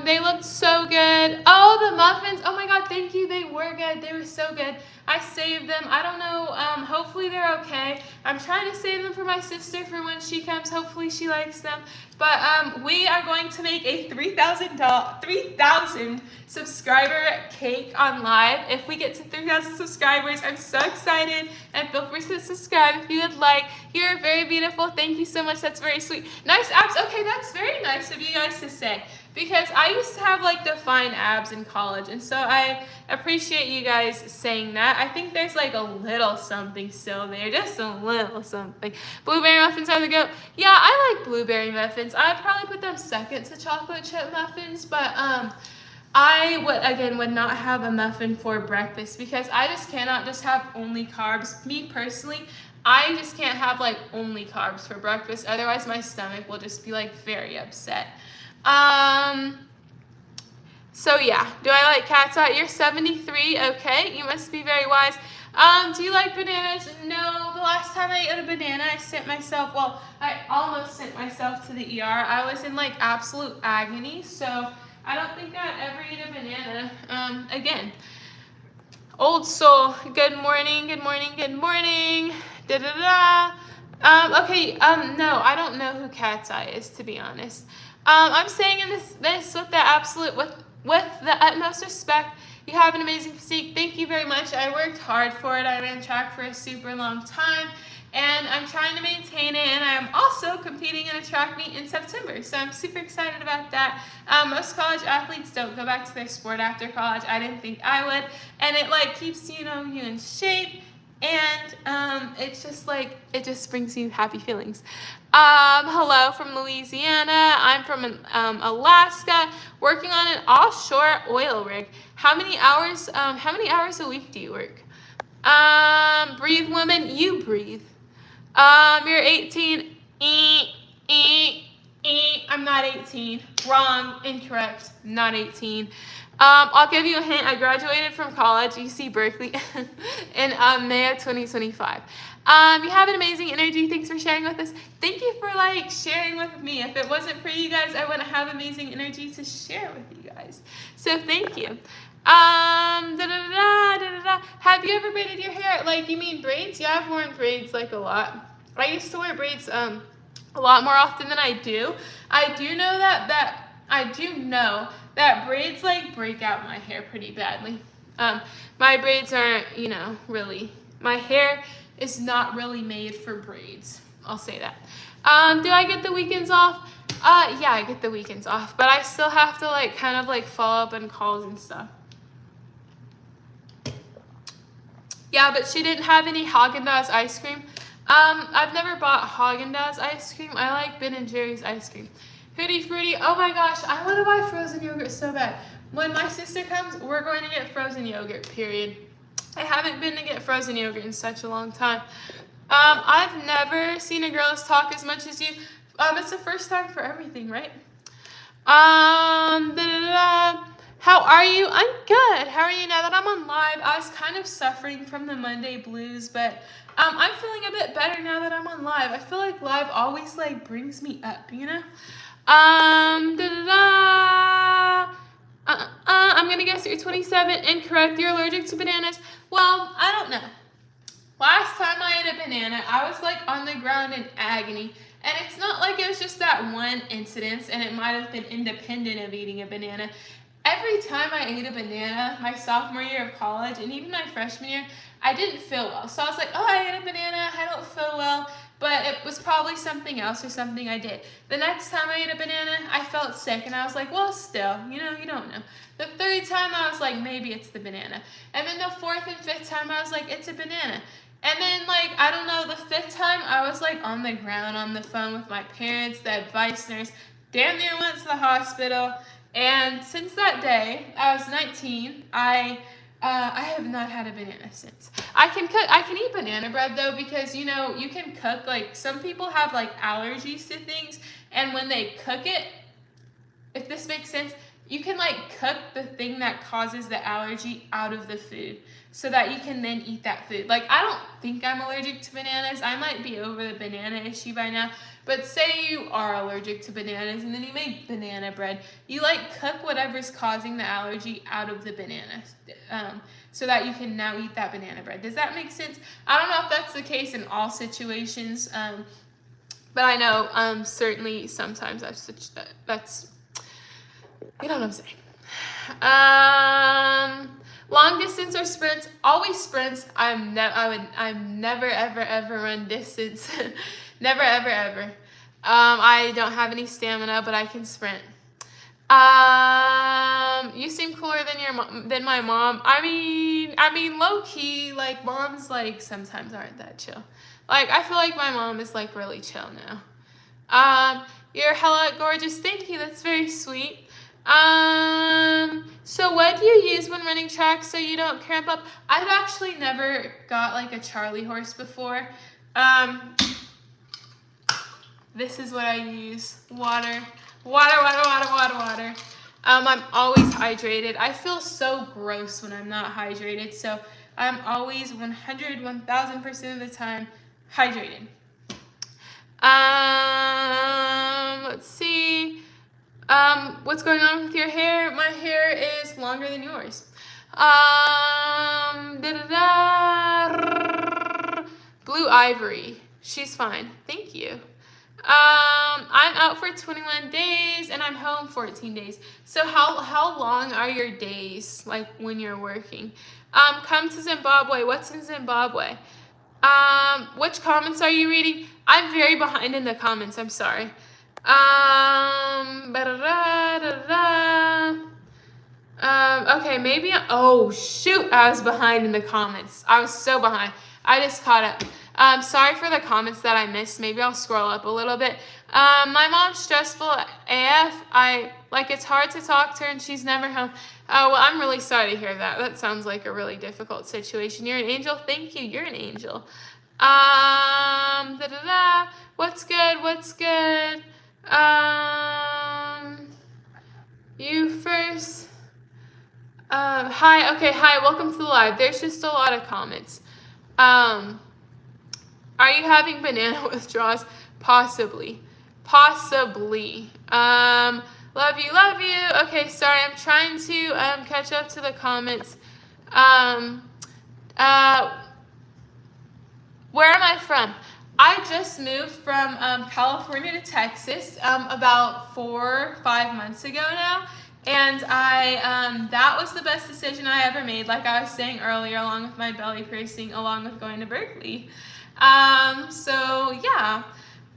S1: They looked so good. Oh, the muffins. Oh my God, thank you. They were good. They were so good. I saved them. I don't know. Hopefully they're okay. I'm trying to save them for my sister for when she comes. Hopefully she likes them. But we are going to make a 3,000 subscriber cake on live. If we get to 3,000 subscribers, I'm so excited. And feel free to subscribe if you would like. You're very beautiful. Thank you so much. That's very sweet. Nice abs. Okay, that's very nice of you guys to say. Because I used to have like defined abs in college, and so I appreciate you guys saying that. I think there's like a little something still there, just a little something. Blueberry muffins are the goat. Yeah, I like blueberry muffins. I'd probably put them second to chocolate chip muffins, but I would not have a muffin for breakfast because I just cannot just have only carbs. Me personally, I just can't have like only carbs for breakfast. Otherwise, my stomach will just be like very upset. So yeah, do I like Cat's Eye? You're 73, okay, you must be very wise. Do you like bananas? No, the last time I ate a banana, I almost sent myself to the ER. I was in like absolute agony, so I don't think I'd ever eat a banana, again. Old soul, good morning, good morning, good morning, da-da-da. Okay, no, I don't know who Cat's Eye is, to be honest. I'm saying in this with the utmost respect. You have an amazing physique. Thank you very much. I worked hard for it. I ran track for a super long time, and I'm trying to maintain it. And I'm also competing in a track meet in September, so I'm super excited about that. Most college athletes don't go back to their sport after college. I didn't think I would, and it like keeps you in shape. And it's just like, it just brings you happy feelings. Hello from Louisiana. I'm from Alaska, working on an offshore oil rig. How many hours a week do you work? Breathe, woman, you breathe. You're 18. I'm not 18. Wrong, incorrect, not 18. I'll give you a hint. I graduated from college, UC Berkeley, in May of 2025. You have an amazing energy. Thanks for sharing with us. Thank you for like sharing with me. If it wasn't for you guys, I wouldn't have amazing energy to share with you guys. So thank you. Have you ever braided your hair? Like, you mean braids? Yeah, I've worn braids like a lot. I used to wear braids a lot more often than I do. I do know that braids like break out my hair pretty badly. My braids aren't, really, my hair is not really made for braids. I'll say that. Do I get the weekends off? Yeah, I get the weekends off, but I still have to like kind of like follow up on calls and stuff. Yeah, but she didn't have any Haagen-Dazs ice cream. I've never bought Haagen-Dazs ice cream. I like Ben & Jerry's ice cream. Hootie Fruity, oh my gosh, I want to buy frozen yogurt so bad. When my sister comes, we're going to get frozen yogurt, period. I haven't been to get frozen yogurt in such a long time. I've never seen a girl talk as much as you. It's the first time for everything, right? How are you? I'm good. How are you now that I'm on live? I was kind of suffering from the Monday blues, but I'm feeling a bit better now that I'm on live. I feel like live always like brings me up, I'm gonna guess you're 27. Incorrect. You're allergic to bananas. Well, I don't know. Last time I ate a banana, I was like on the ground in agony. And it's not like it was just that one incident, and it might have been independent of eating a banana. Every time I ate a banana, my sophomore year of college, and even my freshman year, I didn't feel well. So I was like, oh, I ate a banana, I don't feel well. but it was probably something else or something I did. The next time I ate a banana, I felt sick, and I was like, well, still, you don't know. The third time, I was like, maybe it's the banana. And then the fourth and fifth time, I was like, it's a banana. And then, like, I don't know, the fifth time, I was, like, on the ground on the phone with my parents, the advice nurse, damn near went to the hospital. And since that day, I was 19, I have not had a banana since. I can eat banana bread, though, because, you can cook, like, some people have, like, allergies to things, and when they cook it, if this makes sense, you can, like, cook the thing that causes the allergy out of the food so that you can then eat that food. Like, I don't think I'm allergic to bananas. I might be over the banana issue by now. But say you are allergic to bananas and then you make banana bread. You, like, cook whatever's causing the allergy out of the banana so that you can now eat that banana bread. Does that make sense? I don't know if that's the case in all situations, but I know certainly sometimes that's you know what I'm saying. Long distance or sprints? Always sprints. I'm never ever run distance. Never ever. I don't have any stamina, but I can sprint. You seem cooler than my mom. I mean, low key, like, moms, like, sometimes aren't that chill. Like, I feel like my mom is, like, really chill now. You're hella gorgeous. Thank you. That's very sweet. So what do you use when running track so you don't cramp up? I've actually never got, like, a Charlie horse before. This is what I use. Water. I'm always hydrated. I feel so gross when I'm not hydrated, so I'm always 1000% of the time hydrated. Let's see. What's going on with your hair? My hair is longer than yours. Blue Ivory. She's fine. Thank you. I'm out for 21 days and I'm home 14 days. So how long are your days, like, when you're working? Come to Zimbabwe. What's in Zimbabwe? Which comments are you reading? I'm very behind in the comments. I'm sorry. Okay, maybe, oh shoot, I was behind in the comments. I was so behind. I just caught up. Sorry for the comments that I missed. Maybe I'll scroll up a little bit. My mom's stressful AF. It's hard to talk to her and she's never home. Oh, well, I'm really sorry to hear that. That sounds like a really difficult situation. You're an angel? Thank you. You're an angel. What's good? You first. Hi. Okay, hi. Welcome to the live. There's just a lot of comments. Are you having banana withdrawals? Possibly. Love you. Okay, sorry. I'm trying to catch up to the comments. Where am I from? I just moved from California to Texas about 4 or 5 months ago now. And that was the best decision I ever made, like I was saying earlier, along with my belly piercing, along with going to Berkeley. So yeah.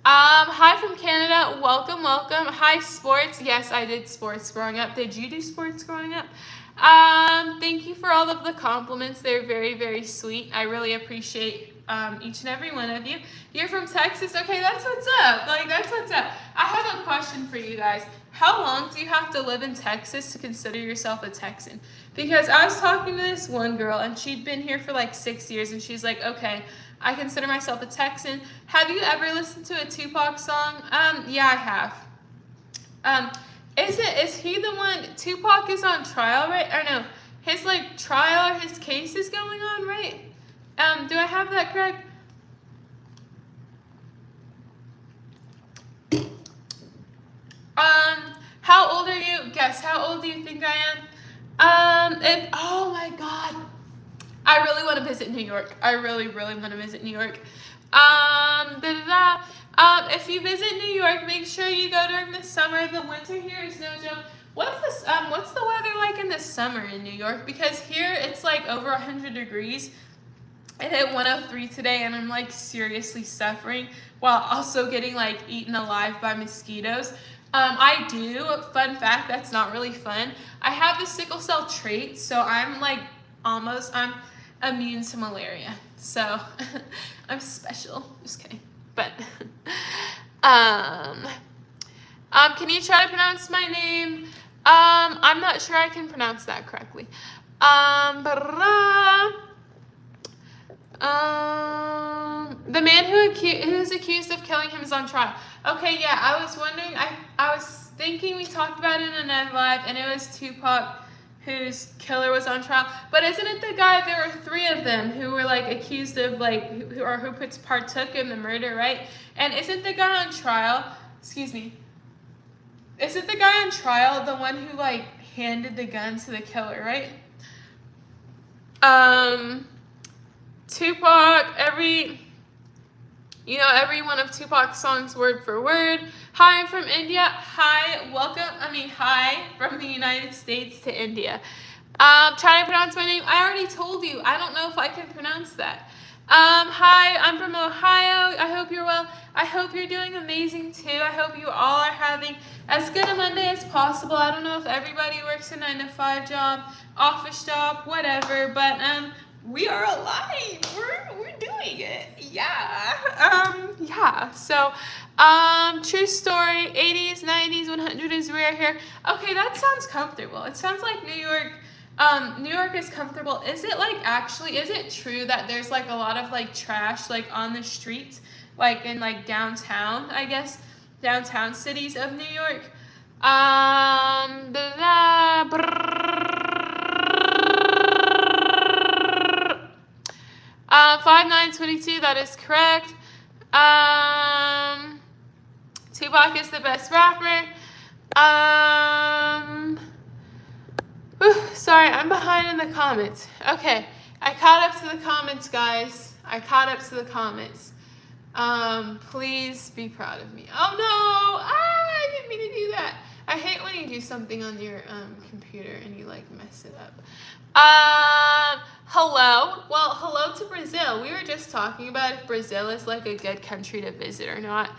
S1: Hi from Canada. Welcome. Hi, sports. Yes, I did sports growing up. Did you do sports growing up? Thank you for all of the compliments. They're very, very sweet. I really appreciate each and every one of you. You're from Texas? Okay, that's what's up. That's what's up. I have a question for you guys. How long do you have to live in Texas to consider yourself a Texan? Because I was talking to this one girl, and she'd been here for 6 years, and she's like, okay, I consider myself a Texan. Have you ever listened to a Tupac song? Yeah, I have. Is he the one, Tupac is on trial, right? Or no, his trial or his case is going on, right? Do I have that correct? How old are you? Guess, how old do you think I am? Oh my God. I really want to visit New York. I really want to visit New York. If you visit New York, make sure you go during the summer. The winter here is no joke. What's the weather like in the summer in New York? Because here it's over 100 degrees. It hit 103 today, and I'm like seriously suffering while also getting like eaten alive by mosquitoes. I do, fun fact, that's not really fun. I have the sickle cell trait, so I'm like I'm immune to malaria. So I'm special. Just kidding. But um, can you try to pronounce my name? I'm not sure I can pronounce that correctly. The man who's accused of killing him is on trial. Okay, yeah, I was wondering. I was thinking we talked about it in another live, and it was Tupac whose killer was on trial. But isn't it the guy? There were 3 of them who were like accused of like who partook in the murder, right? And isn't the guy on trial? Excuse me. Isn't the guy on trial the one who like handed the gun to the killer, right? Tupac, every one of Tupac's songs word for word. Hi, I'm from India. Hi, hi from the United States to India. Trying to pronounce my name. I already told you. I don't know if I can pronounce that. Hi, I'm from Ohio. I hope you're well. I hope you're doing amazing too. I hope you all are having as good a Monday as possible. I don't know if everybody works a 9-to-5 job, office job, whatever, but we are alive. We're doing it. Yeah. So, true story. 80s, 90s, 100 is rare here. Okay, that sounds comfortable. It sounds like New York. New York is comfortable. Is it true that there's like a lot of like trash like on the streets, like in like downtown, I guess, downtown cities of New York? 5922, that is correct. Tupac is the best rapper. Sorry, I'm behind in the comments. Okay, I caught up to the comments, guys. Please be proud of me. Oh no! I didn't mean to do that. I hate when you do something on your computer and you like mess it up. Hello. Well, hello to Brazil. We were just talking about if Brazil is like a good country to visit or not.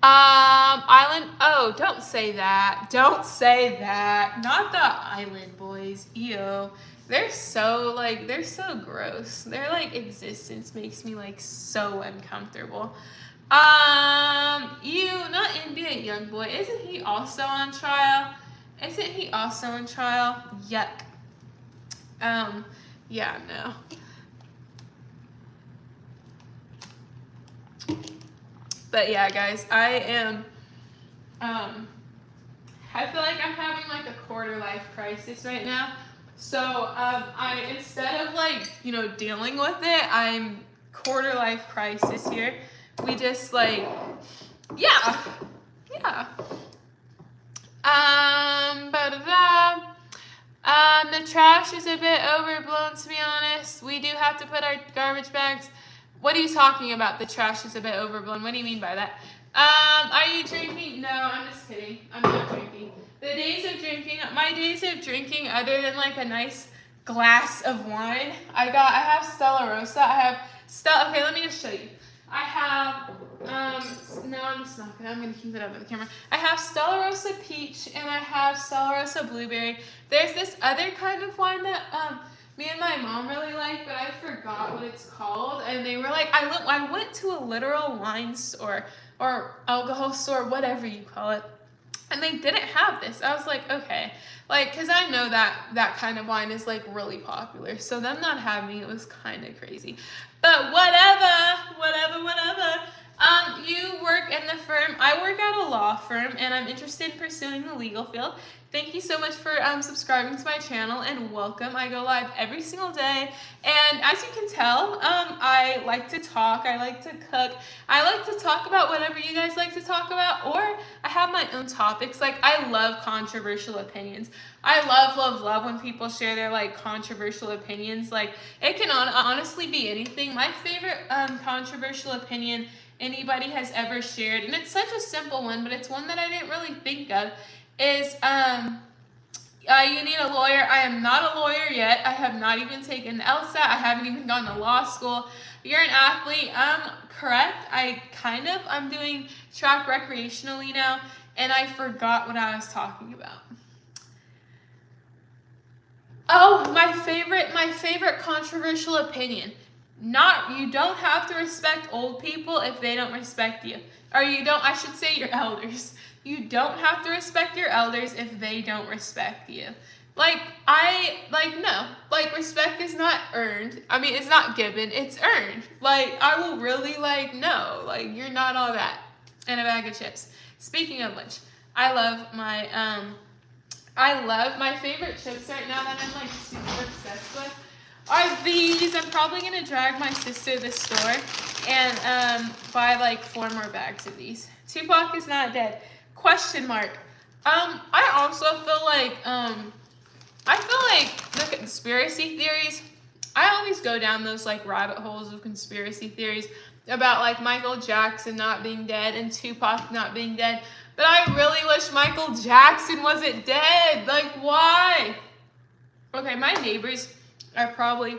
S1: Island. Oh, don't say that. Not the island boys. Ew. They're so gross. Their like existence makes me like so uncomfortable. Not India young boy. Isn't he also on trial? Yuck. Yeah, no. But yeah, guys, I feel like I'm having like a quarter life crisis right now. So, I instead of like, dealing with it, I'm quarter life crisis here. We just like, yeah. The trash is a bit overblown, to be honest. We do have to put our garbage bags. What are you talking about? The trash is a bit overblown. What do you mean by that? Are you drinking? No, I'm just kidding. I'm not drinking. My days of drinking, other than like a nice glass of wine, I have Stella Rosa. Okay, let me just show you. I have, no, I'm just not gonna, I'm gonna keep it up on the camera. I have Stella Rosa Peach and I have Stella Rosa Blueberry. There's this other kind of wine that, me and my mom really like, but I forgot what it's called. And they were like, I went to a literal wine store or alcohol store, whatever you call it, and they didn't have this. I was like, okay, like, cause I know that kind of wine is like really popular. So them not having it was kind of crazy, but whatever. You work in the firm. I work at a law firm, and I'm interested in pursuing the legal field. Thank you so much for subscribing to my channel, and welcome. I go live every single day, and as you can tell, I like to talk, I like to cook, I like to talk about whatever you guys like to talk about, or I have my own topics. Like, I love controversial opinions. I love when people share their like controversial opinions. Like, it can honestly be anything. My favorite controversial opinion anybody has ever shared, and it's such a simple one, but it's one that I didn't really think of, is You need a lawyer. I am not a lawyer yet. I have not even taken the LSAT. I haven't even gone to law school. You're an athlete. Correct. I'm doing track recreationally now, and I forgot what I was talking about. Oh, my favorite controversial opinion. You don't have to respect old people if they don't respect you. Or I should say your elders. You don't have to respect your elders if they don't respect you. No. Respect is not earned. I mean, it's not given, it's earned. I will really, no. You're not all that. And a bag of chips. Speaking of which, I love my favorite chips right now that I'm, super obsessed with are these. I'm probably going to drag my sister to the store and buy, 4 more bags of these. Tupac is not dead. Question mark. I also feel the conspiracy theories, I always go down those, rabbit holes of conspiracy theories about, Michael Jackson not being dead and Tupac not being dead. But I really wish Michael Jackson wasn't dead. Why? Okay, my neighbors are probably,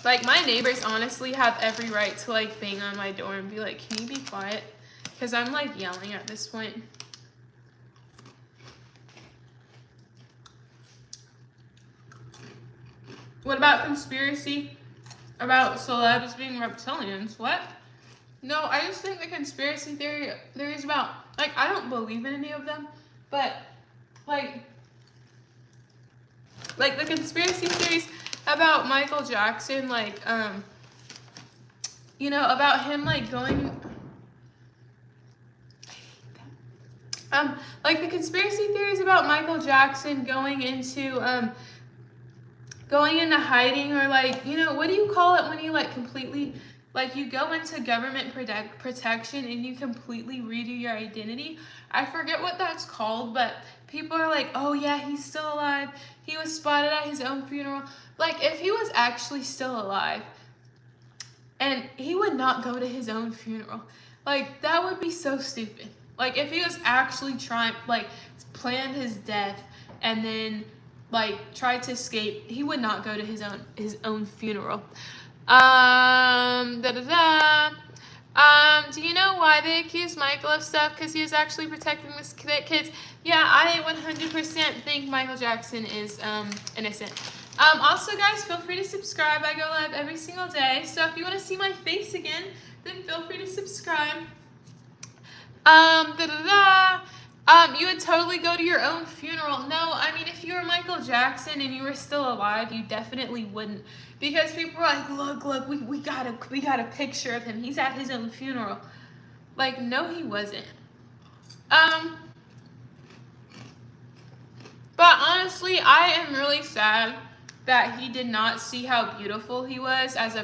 S1: my neighbors honestly have every right to, bang on my door and be like, can you be quiet? Because I'm, yelling at this point. What about conspiracy? About celebs being reptilians? What? No, I just think the conspiracy theories about, I don't believe in any of them, but, the conspiracy theories about Michael Jackson, about him, going, the conspiracy theories about Michael Jackson going into hiding, or what do you call it when you completely, you go into government protection and you completely redo your identity? I forget what that's called, but people are like, oh yeah, he's still alive. He was spotted at his own funeral. If he was actually still alive, and he would not go to his own funeral, that would be so stupid. If he was actually planned his death and then tried to escape, he would not go to his own funeral. Do you know why they accused Michael of stuff? Because he was actually protecting the kids. Yeah, I 100% think Michael Jackson is innocent. Also, guys, feel free to subscribe. I go live every single day. So if you want to see my face again, then feel free to subscribe. You would totally go to your own funeral. No, I mean, if you were Michael Jackson and you were still alive, you definitely wouldn't. Because people are like, look, we got a picture of him. He's at his own funeral. No, he wasn't. But honestly, I am really sad that he did not see how beautiful he was as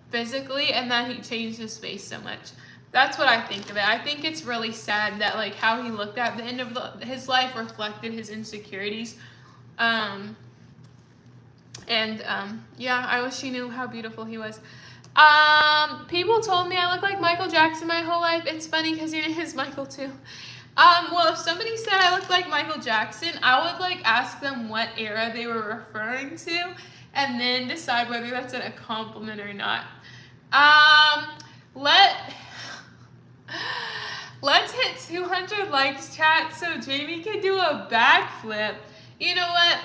S1: physically, and that he changed his face so much. That's what I think of it. I think it's really sad that how he looked at the end of his life reflected his insecurities. Yeah, I wish he knew how beautiful he was. People told me I look like Michael Jackson my whole life. It's funny because your name is Michael too. Well, if somebody said I look like Michael Jackson, I would ask them what era they were referring to, and then decide whether that's a compliment or not. Let's hit 200 likes, chat, so Jamie can do a backflip. You know what?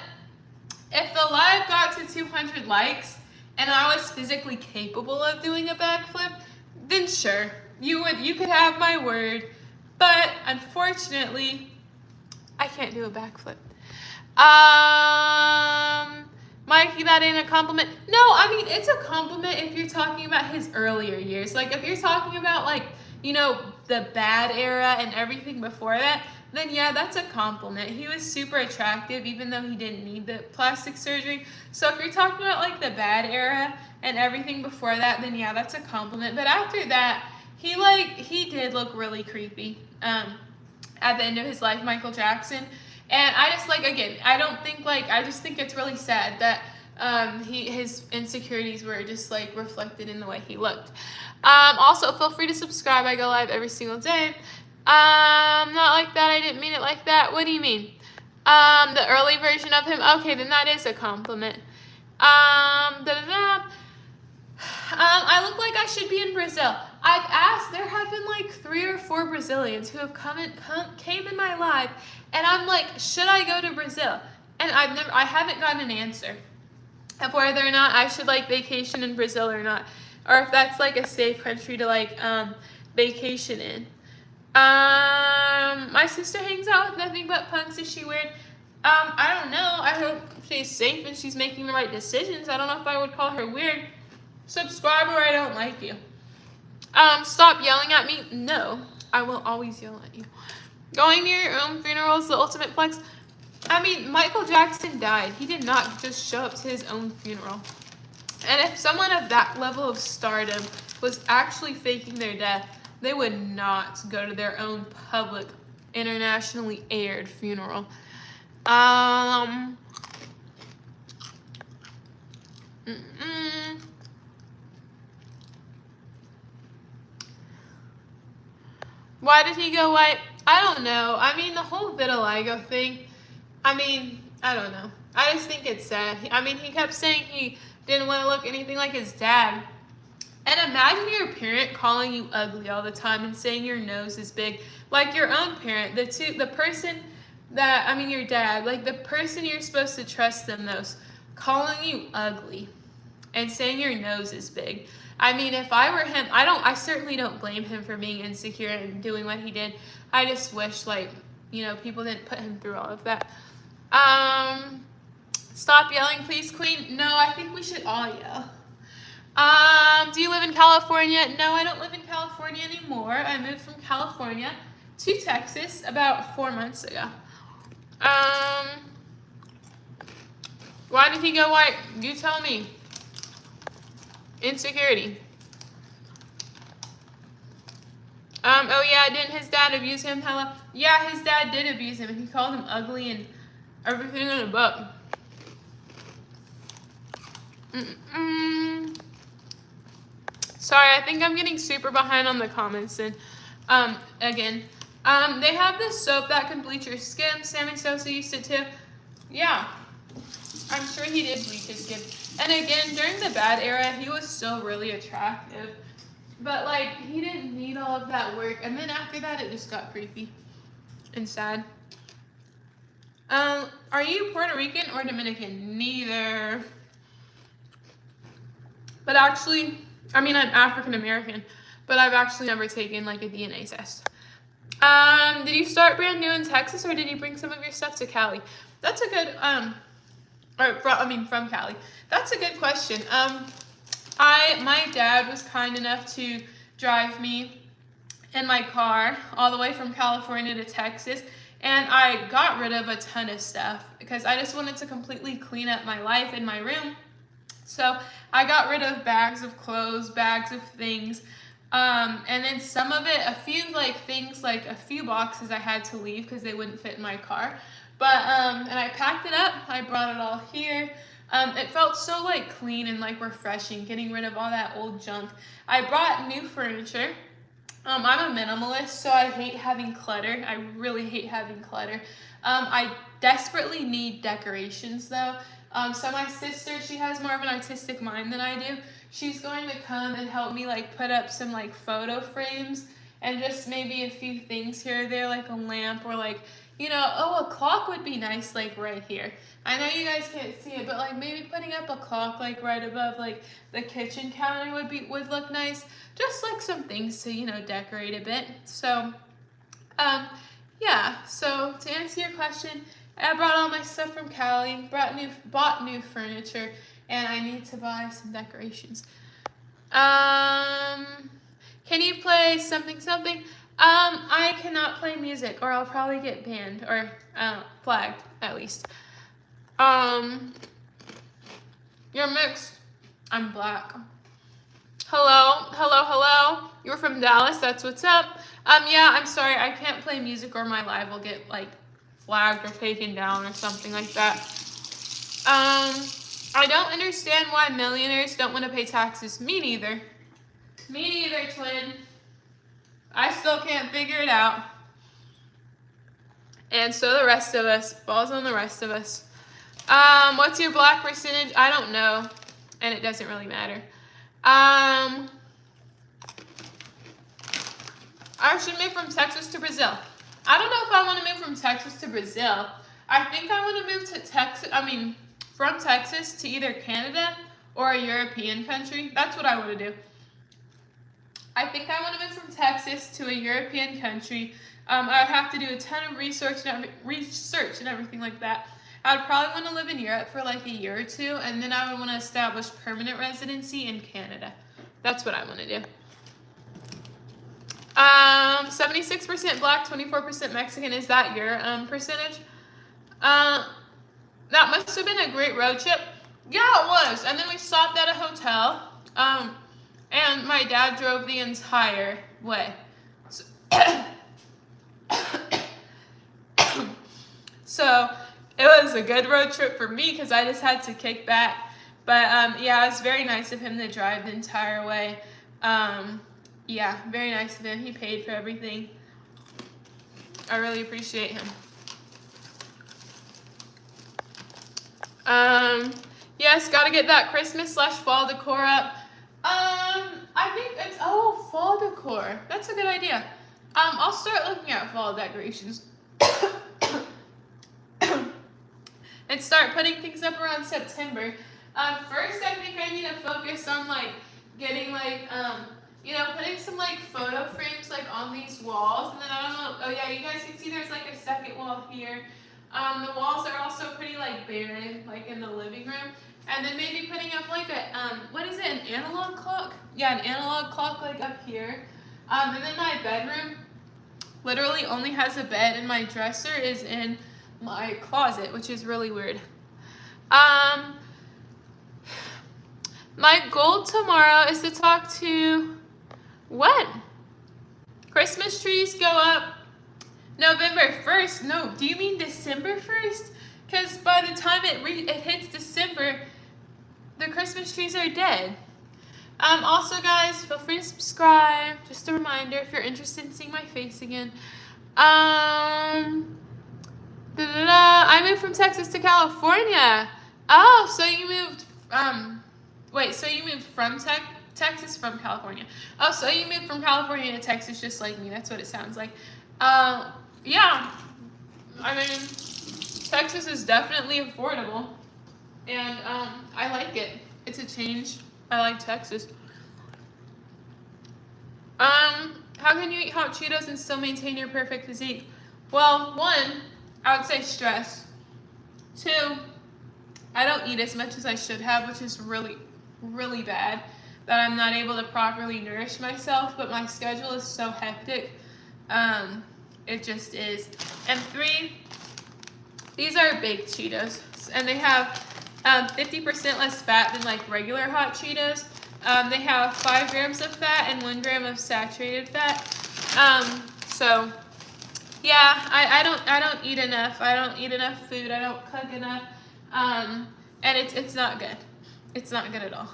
S1: If the live got to 200 likes and I was physically capable of doing a backflip, then sure, you could have my word. But unfortunately, I can't do a backflip. Mikey, that ain't a compliment. No, I mean, it's a compliment if you're talking about his earlier years. If you're talking about the bad era and everything before that, then yeah, that's a compliment. He was super attractive even though he didn't need the plastic surgery. So if you're talking about the bad era and everything before that, then yeah, that's a compliment. But after that, he did look really creepy at the end of his life, Michael Jackson. And I just again, I don't think I just think it's really sad that his insecurities were just reflected in the way he looked. Also, feel free to subscribe. I go live every single day. Not like that. I didn't mean it like that. What do you mean? The early version of him. Okay, then that is a compliment. I look like I should be in Brazil. I've asked. There have been like 3 or 4 Brazilians who have came in my live, and I'm like, should I go to Brazil? And I haven't gotten an answer of whether or not I should like vacation in Brazil or not, or if that's like a safe country to like vacation in. My sister hangs out with nothing but punks. Is she weird? I don't know. I hope she's safe and she's making the right decisions. I don't know if I would call her weird. Subscribe or I don't like you. Stop yelling at me. No, I will always yell at you. Going to your own funeral is the ultimate flex. I mean, Michael Jackson died. He did not just show up to his own funeral. And if someone of that level of stardom was actually faking their death, they would not go to their own public, internationally aired funeral. Why did he go white? I don't know. I mean, the whole vitiligo thing, I mean, I don't know. I just think it's sad. He kept saying he didn't want to look anything like his dad. And imagine your parent calling you ugly all the time and saying your nose is big. Like your own parent, the person that, your dad, like the person you're supposed to trust the most, calling you ugly and saying your nose is big. If I were him, I certainly don't blame him for being insecure and doing what he did. I just wish, people didn't put him through all of that. Stop yelling, please, Queen. No, I think we should all yell. Do you live in California? No, I don't live in California anymore. I moved from California to Texas about 4 months ago. Why did he go white? You tell me. Insecurity. Oh yeah, didn't his dad abuse him? Hello? Yeah, his dad did abuse him, and he called him ugly and everything in the book. Sorry, I think I'm getting super behind on the comments. And again, they have this soap that can bleach your skin. Sammy Sosa used it too. Yeah, I'm sure he did bleach his skin. And again, during the bad era, he was still really attractive. But he didn't need all of that work. And then after that, it just got creepy and sad. Are you Puerto Rican or Dominican? Neither. But actually, I'm African American, but I've actually never taken a DNA test. Did you start brand new in Texas, or did you bring some of your stuff to Cali? That's a good, from Cali. That's a good question. My dad was kind enough to drive me in my car all the way from California to Texas, and I got rid of a ton of stuff because I just wanted to completely clean up my life in my room. So I got rid of bags of clothes, bags of things, and then some of it, a few things, a few boxes I had to leave because they wouldn't fit in my car. But, and I packed it up, I brought it all here. It felt so clean and refreshing, getting rid of all that old junk. I brought new furniture. I'm a minimalist, so I hate having clutter. I really hate having clutter. I desperately need decorations though. So my sister, she has more of an artistic mind than I do. She's going to come and help me put up some photo frames and just maybe a few things here or there, like a lamp or a clock would be nice right here. I know you guys can't see it, but maybe putting up a clock right above the kitchen counter would look nice. Just some things to decorate a bit. So yeah, so to answer your question, I brought all my stuff from Cali, bought new furniture, and I need to buy some decorations. Can you play something? I cannot play music, or I'll probably get banned, or flagged, at least. You're mixed. I'm black. Hello. You're from Dallas, that's what's up. Yeah, I'm sorry, I can't play music or my live will get, flagged or taken down or something like that. I don't understand why millionaires don't want to pay taxes. Me neither, twin. I still can't figure it out. And so the rest of us. Falls on the rest of us. What's your black percentage? I don't know. And it doesn't really matter. I should move from Texas to Brazil. I don't know if I want to move from Texas to Brazil. I think I want to move to from Texas to either Canada or a European country. That's what I want to do. I think I want to move from Texas to a European country. I would have to do a ton of research and everything like that. I would probably want to live in Europe for like a year or two, and then I would want to establish permanent residency in Canada. That's what I want to do. 76% black, 24% Mexican. Is that your percentage? That must have been a great road trip. Yeah, it was. And then we stopped at a hotel. And my dad drove the entire way. So it was a good road trip for me because I just had to kick back. But yeah, it was very nice of him to drive the entire way. Yeah, very nice of him. He paid for everything. I really appreciate him. Yes, gotta get that Christmas/fall decor up. I think it's, fall decor. That's a good idea. I'll start looking at fall decorations. And start putting things up around September. First, I think I need to focus on, getting, putting some, photo frames, on these walls. And then I don't know, oh yeah, you guys can see there's, a second wall here. The walls are also pretty, barren, in the living room. And then maybe putting up, an analog clock? Yeah, an analog clock, up here. And then my bedroom literally only has a bed, and my dresser is in my closet, which is really weird. My goal tomorrow is to talk to, what? Christmas trees go up November 1st. No, do you mean December 1st? Because by the time it hits December, the Christmas trees are dead. Also, guys, feel free to subscribe. Just a reminder if you're interested in seeing my face again. I moved from Texas to California. Oh, so you moved, so you moved from Texas from California. Oh, so you moved from California to Texas just like me. That's what it sounds like. Yeah. I mean, Texas is definitely affordable. And, I like it. It's a change. I like Texas. How can you eat hot Cheetos and still maintain your perfect physique? Well, one, I would say stress. Two, I don't eat as much as I should have, which is really, really bad, that I'm not able to properly nourish myself, but my schedule is so hectic. It just is. And three, these are baked Cheetos, and they have 50% less fat than regular hot Cheetos. They have 5 grams of fat and 1 gram of saturated fat. So yeah, I don't eat enough. I don't eat enough food. I don't cook enough. And it's not good. It's not good at all.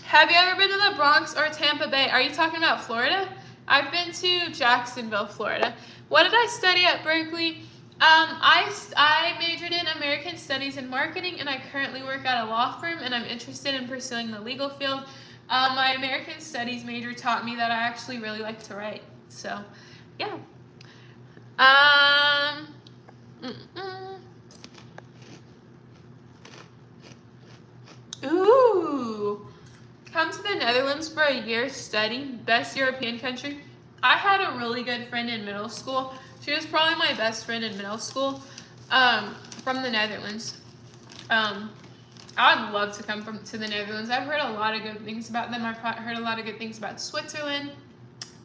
S1: Have you ever been to the Bronx or Tampa Bay? Are you talking about Florida? I've been to Jacksonville, Florida. What did I study at Berkeley? I majored in American Studies and Marketing, and I currently work at a law firm, and I'm interested in pursuing the legal field. My American Studies major taught me that I actually really like to write. So, yeah. Ooh. Come to the Netherlands for a year study. Best European country. I had a really good friend in middle school. She was probably my best friend in middle school, from the Netherlands. I would love to come to the Netherlands. I've heard a lot of good things about them. I've heard a lot of good things about Switzerland,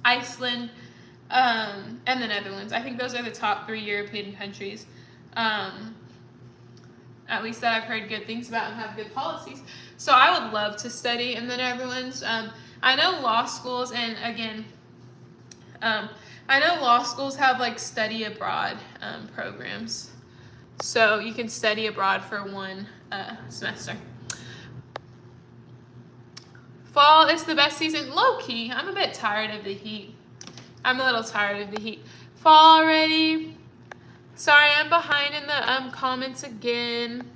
S1: Iceland, and the Netherlands. I think those are the top 3 European countries, at least that I've heard good things about and have good policies. So I would love to study in the Netherlands. I know law schools, and again, I know law schools have study abroad programs. So you can study abroad for 1 semester. Fall is the best season. Low key, I'm a bit tired of the heat. I'm a little tired of the heat. fall already. Sorry, I'm behind in the comments again.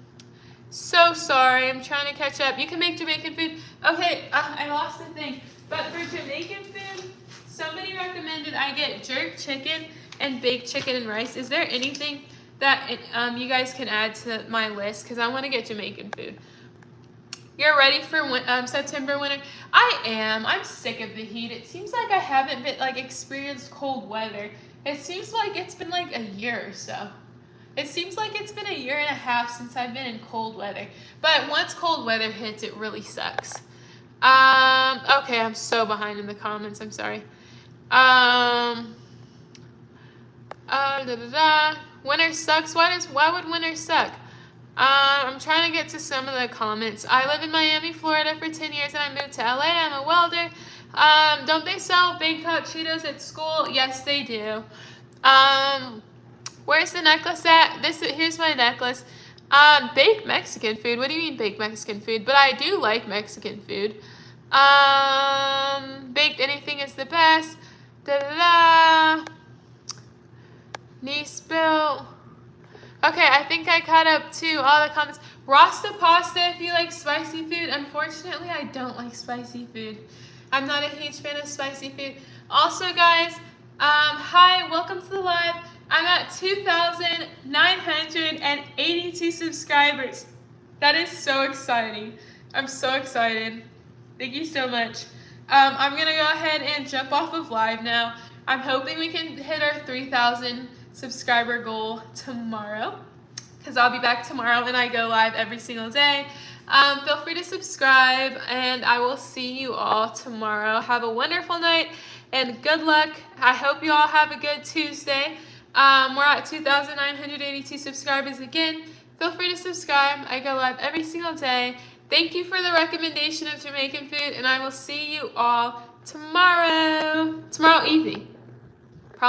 S1: So sorry, I'm trying to catch up. You can make Jamaican food. Okay, I lost the thing. But for Jamaican food, somebody recommended I get jerk chicken and baked chicken and rice. Is there anything that you guys can add to my list? Because I want to get Jamaican food. You're ready for September winter? I am. I'm sick of the heat. It seems like I haven't been experienced cold weather. It seems like it's been like a year or so. It seems like it's been a year and a half since I've been in cold weather. But once cold weather hits, it really sucks. Okay, I'm so behind in the comments. I'm sorry. Winter sucks. Why would winter suck? I'm trying to get to some of the comments. I live in Miami, Florida for 10 years and I moved to LA. I'm a welder. Don't they sell Bangkok Cheetos at school? Yes, they do. Where's the necklace at? Here's my necklace. Baked Mexican food. What do you mean baked Mexican food? But I do like Mexican food. Baked anything is the best. Knee spill. Okay, I think I caught up to all the comments. Rasta pasta if you like spicy food. Unfortunately, I don't like spicy food. I'm not a huge fan of spicy food. Also, guys, hi, welcome to the live. I'm at 2,982 subscribers. That is so exciting. I'm so excited. Thank you so much. I'm going to go ahead and jump off of live now. I'm hoping we can hit our 3,000 subscriber goal tomorrow, because I'll be back tomorrow and I go live every single day. Feel free to subscribe and I will see you all tomorrow. Have a wonderful night and good luck. I hope you all have a good Tuesday. We're at 2,982 subscribers again. Feel free to subscribe. I go live every single day. Thank you for the recommendation of Jamaican food and I will see you all tomorrow evening.